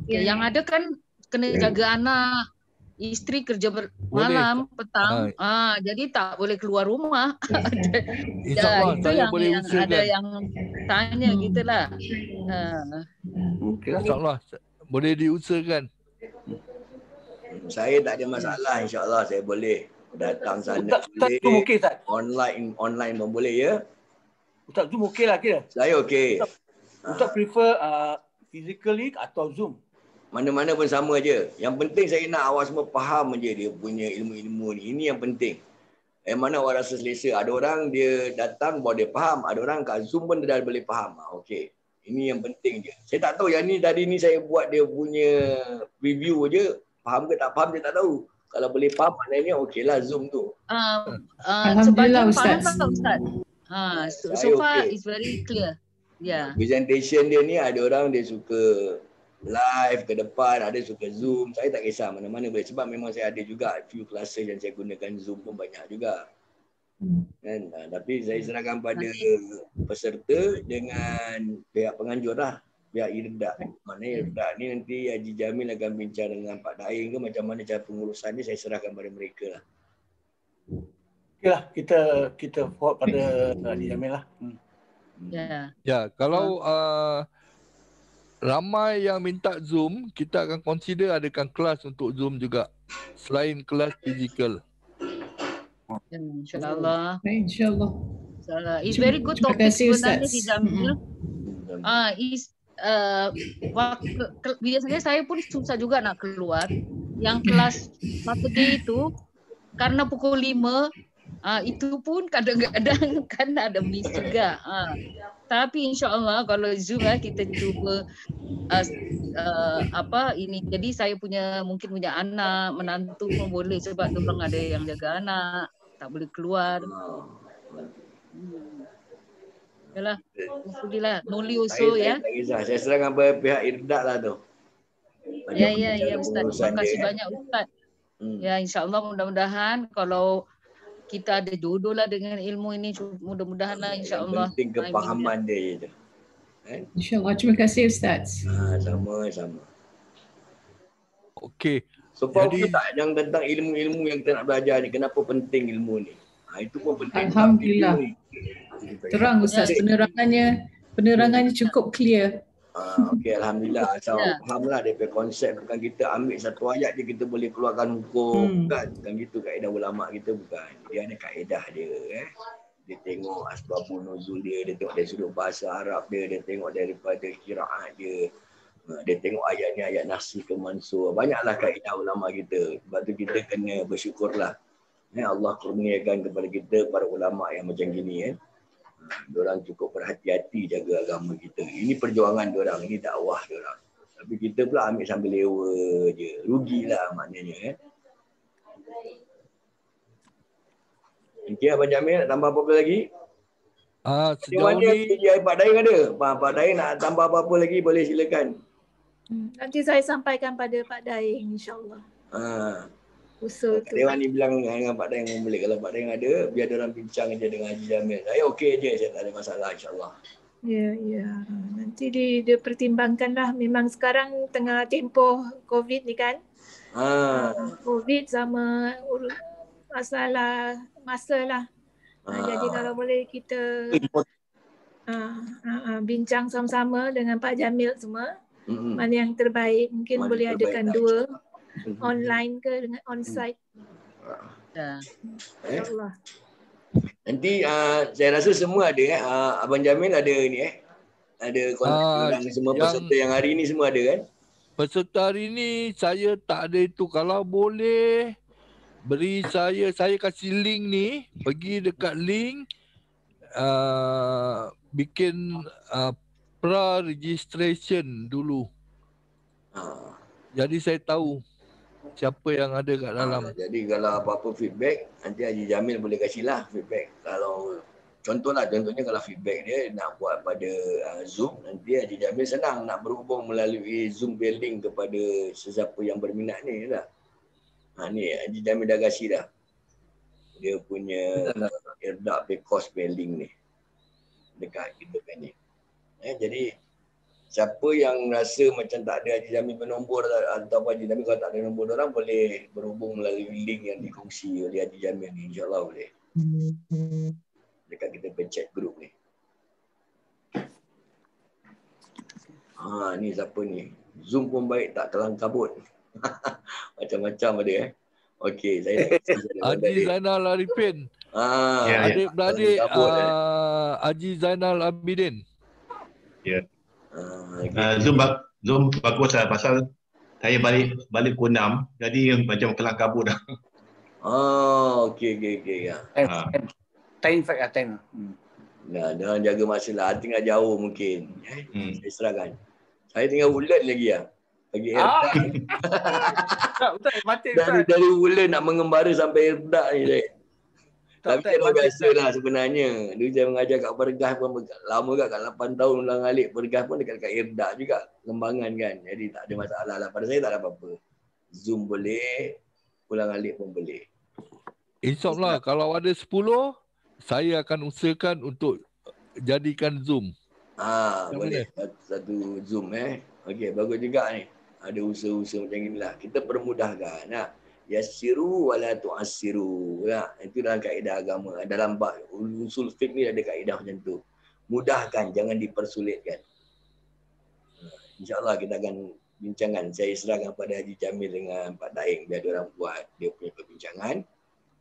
Okay. Yang ada kan kena jaga anak. isteri kerja malam, petang. Jadi tak boleh keluar rumah. InsyaAllah itu saya yang, boleh yang usahakan. ada yang tanya gitulah. InsyaAllah boleh diusahakan. Saya tak ada masalah, insyaAllah saya boleh datang sana. Ustaz Zoom okey Ustaz? Online pun boleh ya. Ustaz Zoom okey lah kira? Saya okey. Ustaz prefer physically atau Zoom? Mana-mana pun sama je. Yang penting saya nak awak semua faham je dia punya ilmu-ilmu ni. Ini yang penting. Mana awak rasa selesa. Ada orang dia datang baru dia faham. Ada orang kat Zoom pun dia dah boleh faham. Okey. Ini yang penting je. Saya tak tahu yang ni tadi ni saya buat dia punya review je. Faham ke tak faham dia tak tahu. Kalau boleh faham maknanya okeylah Zoom tu. Alhamdulillah Ustaz. So far it's very clear. Yeah. Presentation dia ni ada orang dia suka live ke depan, ada suka Zoom. Saya tak kisah mana-mana boleh. Sebab memang saya ada juga few classes yang saya gunakan Zoom pun banyak juga. Kan? Tapi saya serahkan pada peserta dengan pihak penganjur lah. Pihak IRDA. Maknanya IRDA ni nanti Haji Jamil akan bincang dengan Pak Daeng ke macam mana cara pengurusan ni, saya serahkan pada mereka lah. Okeylah, kita forward pada Haji Jamil lah. Ya, kalau ramai yang minta Zoom, kita akan consider adakan kelas untuk Zoom juga selain kelas fizikal. InsyaAllah. InsyaAllah. It's very good topic sebenarnya di Jamil. Biasanya saya pun susah juga nak keluar. Yang kelas Saturday itu karena pukul 5 itu pun kadang-kadang kan ada miss juga. Tapi insyaAllah kalau Zoom kita cuba jadi saya mungkin punya anak, menantu pun boleh sebab diorang ada yang jaga anak, tak boleh keluar. Yalah, alhamdulillah. Nuli usul ya. Tak kisah, saya serahkan pada pihak IRDA lah tu. Ya Ustaz. Terima kasih banyak Ustaz. Ya insyaAllah mudah-mudahan kalau kita ada jodoh lah dengan ilmu ini, mudah-mudahan lah insyaAllah. Yang penting kepahaman dia je. InsyaAllah. Terima kasih Ustaz. Sama-sama. Okey. So faham tak yang tentang ilmu-ilmu yang kita nak belajar ni, kenapa penting ilmu ni? Itu pun penting. Alhamdulillah. Terang Ustaz, penerangannya cukup clear. Okey, alhamdulillah. Asal fahamlah daripada konsep, bukan kita ambil satu ayat je kita boleh keluarkan hukum, bukan gitu kaedah ulama kita, bukan. Dia ada kaedah dia, Dia tengok asbabun nuzul dia tengok dari sudut bahasa Arab dia tengok daripada qiraat dia. Dia tengok ayat ni ayat nasikh ke mansukh. Banyaklah kaedah ulama kita. Sebab tu kita kena bersyukurlah. Allah kurniakan kepada kita para ulama yang macam gini, Diorang cukup berhati-hati jaga agama kita. Ini perjuangan diorang, ini dakwah diorang. Tapi kita pula ambil sambil lewa je. Rugilah maknanya. Okey, Abang Jamil nak tambah apa-apa lagi? Sejauh ni Pak Daeng ada? Pak Daeng nak tambah apa-apa lagi boleh silakan. Nanti saya sampaikan pada Pak Daeng insyaAllah. Usul tu. Dewan ni bilang dengan Pak Daeng boleh. Kalau Pak Daeng ada, biar diorang bincang je dengan Haji Jamil. Saya okey je, saya tak ada masalah insyaAllah. Ya. Nanti dipertimbangkanlah. Memang sekarang tengah tempoh COVID ni kan. COVID sama masalah masa lah. Jadi kalau boleh kita bincang sama-sama dengan Pak Jamil semua. Mana yang terbaik. Mungkin boleh adakan dua. Online ke dengan onsite. InsyaAllah. Nanti saya rasa semua ada Abang Jamil ada ni ada kontak semua peserta yang hari ni semua ada kan? Peserta hari ni saya tak ada itu. Kalau boleh beri saya kasih link ni, pergi dekat link bikin pra-registration dulu. Jadi saya tahu siapa yang ada kat dalam. Jadi kalau apa-apa feedback, nanti Haji Jamil boleh kasihlah feedback. Kalau contohnya kalau feedback dia nak buat pada Zoom, nanti Haji Jamil senang nak berhubung melalui Zoom building kepada sesiapa yang berminat ni lah. Ni Haji Jamil dah kasih dah. Dia punya IRDA pay cost building ni. Dekat kita kan ni. Jadi Siapa yang rasa macam tak ada Haji Jamil bernombor atau Haji Jamil kalau tak ada nombor orang boleh berhubung melalui link yang dikongsi oleh Haji Jamil ni. InsyaAllah boleh. Dekat kita pencet grup ni. Ni siapa ni? Zoom pun baik tak kelang kabut. Macam-macam ada Okey, saya Haji Zainal Arifin. Adik-beradik Haji Zainal Abidin. Ya. Zoom bagus lah pasal saya balik pukul 6 jadi macam kelang kabut dah. Okey. Ya. 10 fact 10. Nah, jangan jaga masa lah. Tinggal jauh mungkin. Saya serahkan. Saya tinggal Woodland lagi lah. Bagi Erdak. Betul, mati dari Woodland nak mengembara sampai Erdak ni. Tapi memang biasa lah sebenarnya. Dulu saya mengajar kat Pergas pun lama kat 8 tahun ulang alik. Pergas pun dekat Erdak juga. Kembangan kan. Jadi tak ada masalah lah. Pada saya tak ada apa-apa. Zoom boleh. Ulang alik pun boleh. InsyaAllah kalau ada 10, saya akan usahakan untuk jadikan Zoom. Boleh. Satu Zoom Okey, bagus juga ni. Ada usaha-usaha macam inilah. Kita permudahkan. Yassiru wala tu'assiru. Itu dalam kaedah agama. Dalam usul fiqh ni ada kaedah macam tu. Mudahkan, jangan dipersulitkan. InsyaAllah kita akan bincangkan. Saya serahkan pada Haji Jamil dengan Pak Daeng. Biar diorang buat dia punya perbincangan.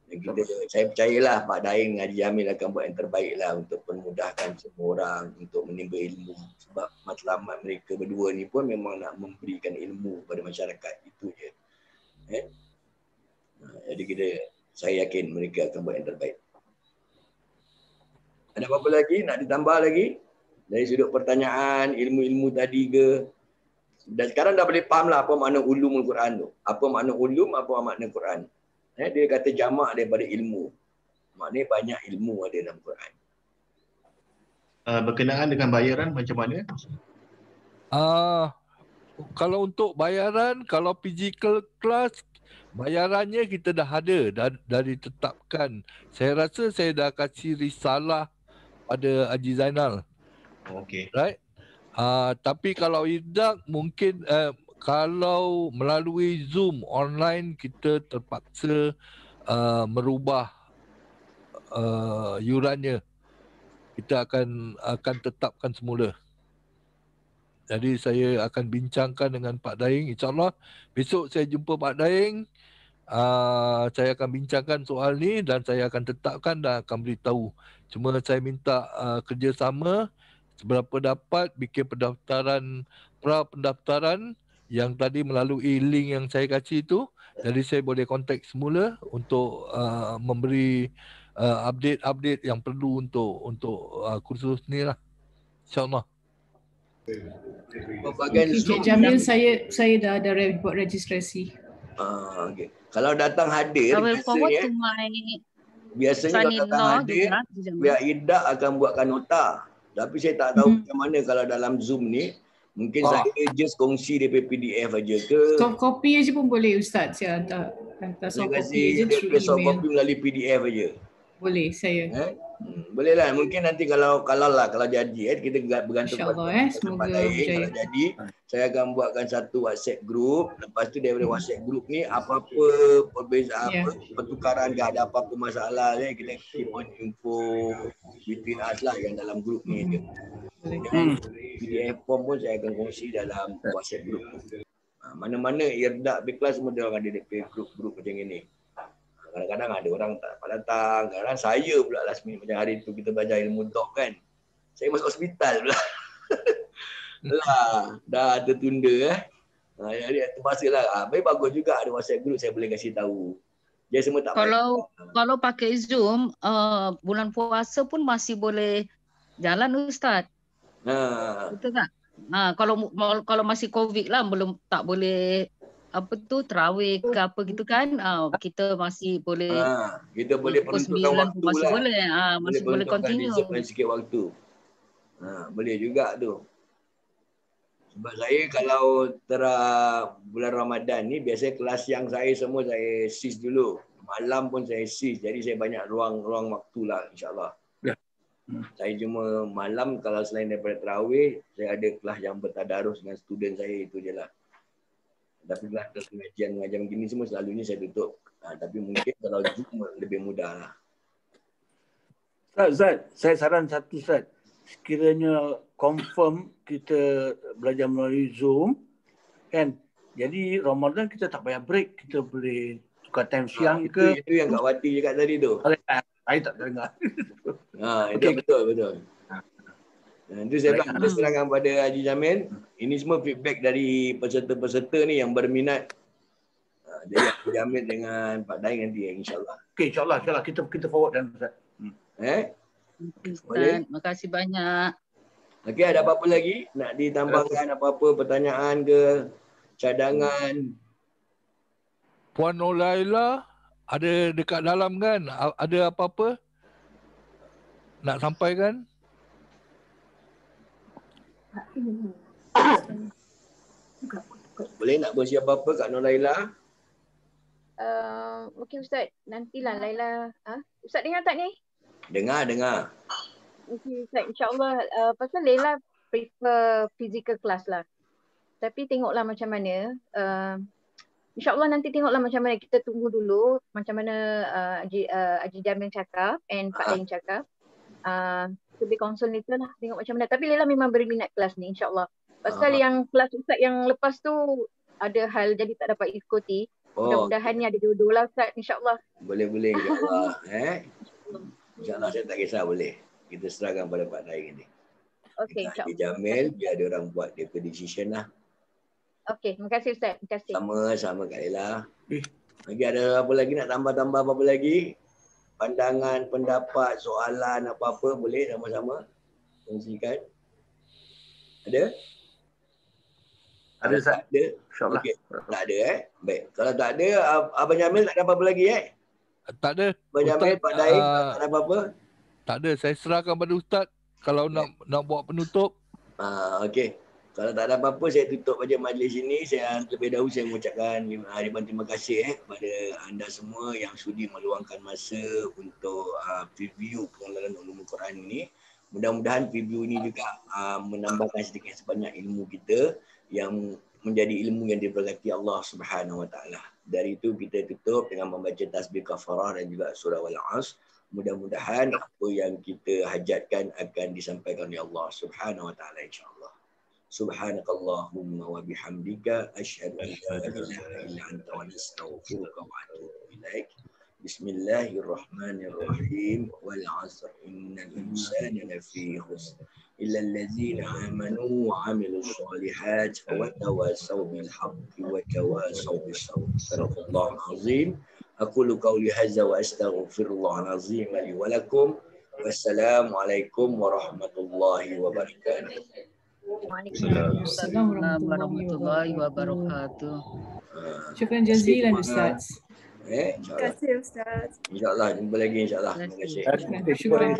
Dan saya percayalah Pak Daeng dengan Haji Jamil akan buat yang terbaik lah untuk memudahkan semua orang untuk menimba ilmu. Sebab matlamat mereka berdua ni pun memang nak memberikan ilmu kepada masyarakat. Itu je. Jadi saya yakin mereka akan buat yang terbaik. Ada apa-apa lagi? Nak ditambah lagi? Dari sudut pertanyaan, ilmu-ilmu tadi ke? Dan sekarang dah boleh faham lah apa makna ulumul Quran tu. Apa makna ulum, apa makna Quran. Dia kata jamak daripada ilmu. Maknanya banyak ilmu ada dalam Quran. Berkenaan dengan bayaran macam mana? Kalau untuk bayaran, kalau physical class, bayarannya kita dah ada, dah ditetapkan. Saya rasa saya dah kasih risalah pada Haji Zainal. Okey. Right? Tapi kalau IRDAK mungkin kalau melalui Zoom online kita terpaksa merubah yurannya. Kita akan tetapkan semula. Jadi saya akan bincangkan dengan Pak Daeng. InsyaAllah besok saya jumpa Pak Daeng. Saya akan bincangkan soal ni dan saya akan tetapkan dan akan beritahu. Cuma saya minta kerjasama seberapa dapat bikin pra-pendaftaran yang tadi melalui link yang saya kasih itu. Jadi saya boleh kontak semula untuk memberi update-update yang perlu untuk kursus ni lah. InsyaAllah. Cik Jamil, saya dah ada buat registrasi. Okay. Kalau datang hadir, biasanya kalau datang hadir, pihak IRDAK akan buatkan nota. Tapi saya tak tahu macam mana kalau dalam Zoom ni. Mungkin saya just kongsi daripada PDF aja ke. Soft copy aja pun boleh Ustaz. Saya hantar soft copy aja through email. Soft copy melalui PDF aja. Boleh saya. Boleh lah. Mungkin nanti kalau jadi kita bergantung pada tempat lain. Kalau jadi, saya akan buatkan satu WhatsApp group. Lepas tu daripada WhatsApp group ni apa-apa perbezaan, pertukaran ke ada apa-apa masalah kita keep on info between us lah yang dalam group ni je. PDF form pun saya akan kongsi dalam WhatsApp group. Mana-mana IRDAK B-Class semua dia orang ada grup macam ini. Kadang-kadang ada orang tak dapat datang. Kadang-kadang saya pula last minute. Macam hari tu kita belajar ilmu dok kan. Saya masuk hospital pula. Dah tertunda Jadi terpaksa lah. Baik bagus juga ada WhatsApp group saya boleh kasih tahu. Dia semua tak kalau pakai Zoom, bulan puasa pun masih boleh jalan Ustaz. Betul tak? Kalau masih COVID lah belum tak boleh terawih ke apa gitu kan, kita masih boleh kita boleh peruntukkan waktu masih lah. Masih boleh continue sikit waktu. Boleh juga tu. Sebab saya kalau bulan Ramadan ni biasanya kelas siang saya semua saya sis dulu. Malam pun saya sis. Jadi saya banyak ruang waktu lah insya-Allah. Saya cuma malam kalau selain daripada tarawih, saya ada kelas yang bertadarus dengan student saya, itu je lah. Tapi kelas pengajian gini semua selalunya saya tutup. Tapi mungkin kalau Zoom lebih mudah lah. Ustaz, saya saran satu Ustaz. Sekiranya confirm kita belajar melalui Zoom, kan? Jadi Ramadan kita tak payah break. Kita boleh tukar time siang ke. Itu yang Kak Wati cakap tadi tu. Saya tak dengar. Itu betul. Itu saya nak serahkan pada Haji Jamil. Ini semua feedback dari peserta-peserta ni yang berminat. Jadi Haji Jamil dengan Pak Daeng nanti insyaAllah. Okey, insyaAllah. Kita forward dan Ustaz. Boleh? Terima kasih banyak. Okey, ada apa-apa lagi? Nak ditambahkan apa-apa pertanyaan ke cadangan? Puan Nolaila ada dekat dalam kan? Ada apa-apa nak sampaikan? Boleh nak bersiap apa-apa Kak Nolaila? Okey Ustaz, nantilah Laila. Ustaz dengar tak ni? Dengar. Okey Ustaz, insyaAllah pasal Laila prefer physical class lah. Tapi tengoklah macam mana. InsyaAllah nanti tengoklah macam mana. Kita tunggu dulu macam mana Haji Jamil cakap and Pak Daeng cakap. Kita be concern later lah. Tengok macam mana. Tapi Laila memang berminat kelas ni insyaAllah. Pasal yang kelas Ustaz yang lepas tu ada hal jadi tak dapat ikuti. Mudah-mudahan ni ada dua-dua lah Ustaz insyaAllah. Boleh insyaAllah. InsyaAllah saya tak kisah boleh. Kita serahkan pada Pak Daeng ni. Okey insyaAllah. Haji Jamil biar dia orang buat dia decision lah. Okey, terima kasih Ustaz. Terima kasih. Sama Kak Laila. Lagi ada apa lagi nak tambah apa-apa lagi? Pandangan, pendapat, soalan apa-apa boleh sama-sama kongsikan. Ada? Ada Ustaz. Ada? InsyaAllah. Okay. Tak ada Baik. Kalau tak ada, Abang Jamil tak ada apa-apa lagi Tak ada. Abang Jamil, Pak Daeng tak ada apa-apa? Tak ada. Saya serahkan pada Ustaz kalau nak buat penutup. Okey. Kalau tak ada apa-apa, saya tutup saja majlis ini. Saya terlebih dahulu saya mengucapkan ribuan terima kasih kepada anda semua yang sudi meluangkan masa untuk preview pengenalan ulumul Quran ini. Mudah-mudahan preview ini juga menambahkan sedikit sebanyak ilmu kita yang menjadi ilmu yang diberkati Allah Subhanahu Wa Taala. Dari itu kita tutup dengan membaca tasbih kafarah dan juga surah Al-Asr. Mudah-mudahan apa yang kita hajatkan akan disampaikan oleh Allah Subhanahu Wa Taala insya-Allah. Subhanakallahumma wa bihamdika asyhadu an la ilaha illa anta wa astaghfiruka wa atubu ilaik. Bismillahirrahmanirrahim. Wal 'asr innal insana lafi khusr illa allazina amanu wa 'amilus shalihat wa tawassaw bil haqqi wa tawassaw bis sabr. Sadaqallahul azim. Aqulu qawli hadza wa astaghfirullahal azim li wa lakum. Wassalamualaikum warahmatullahi wabarakatuh. Waalaikumsalam warahmatullahi wabarakatuh. Syukran jazilan Ustaz. Terima kasih Ustaz. InsyaAllah jumpa lagi insyaAllah. Terima kasih. Syukran.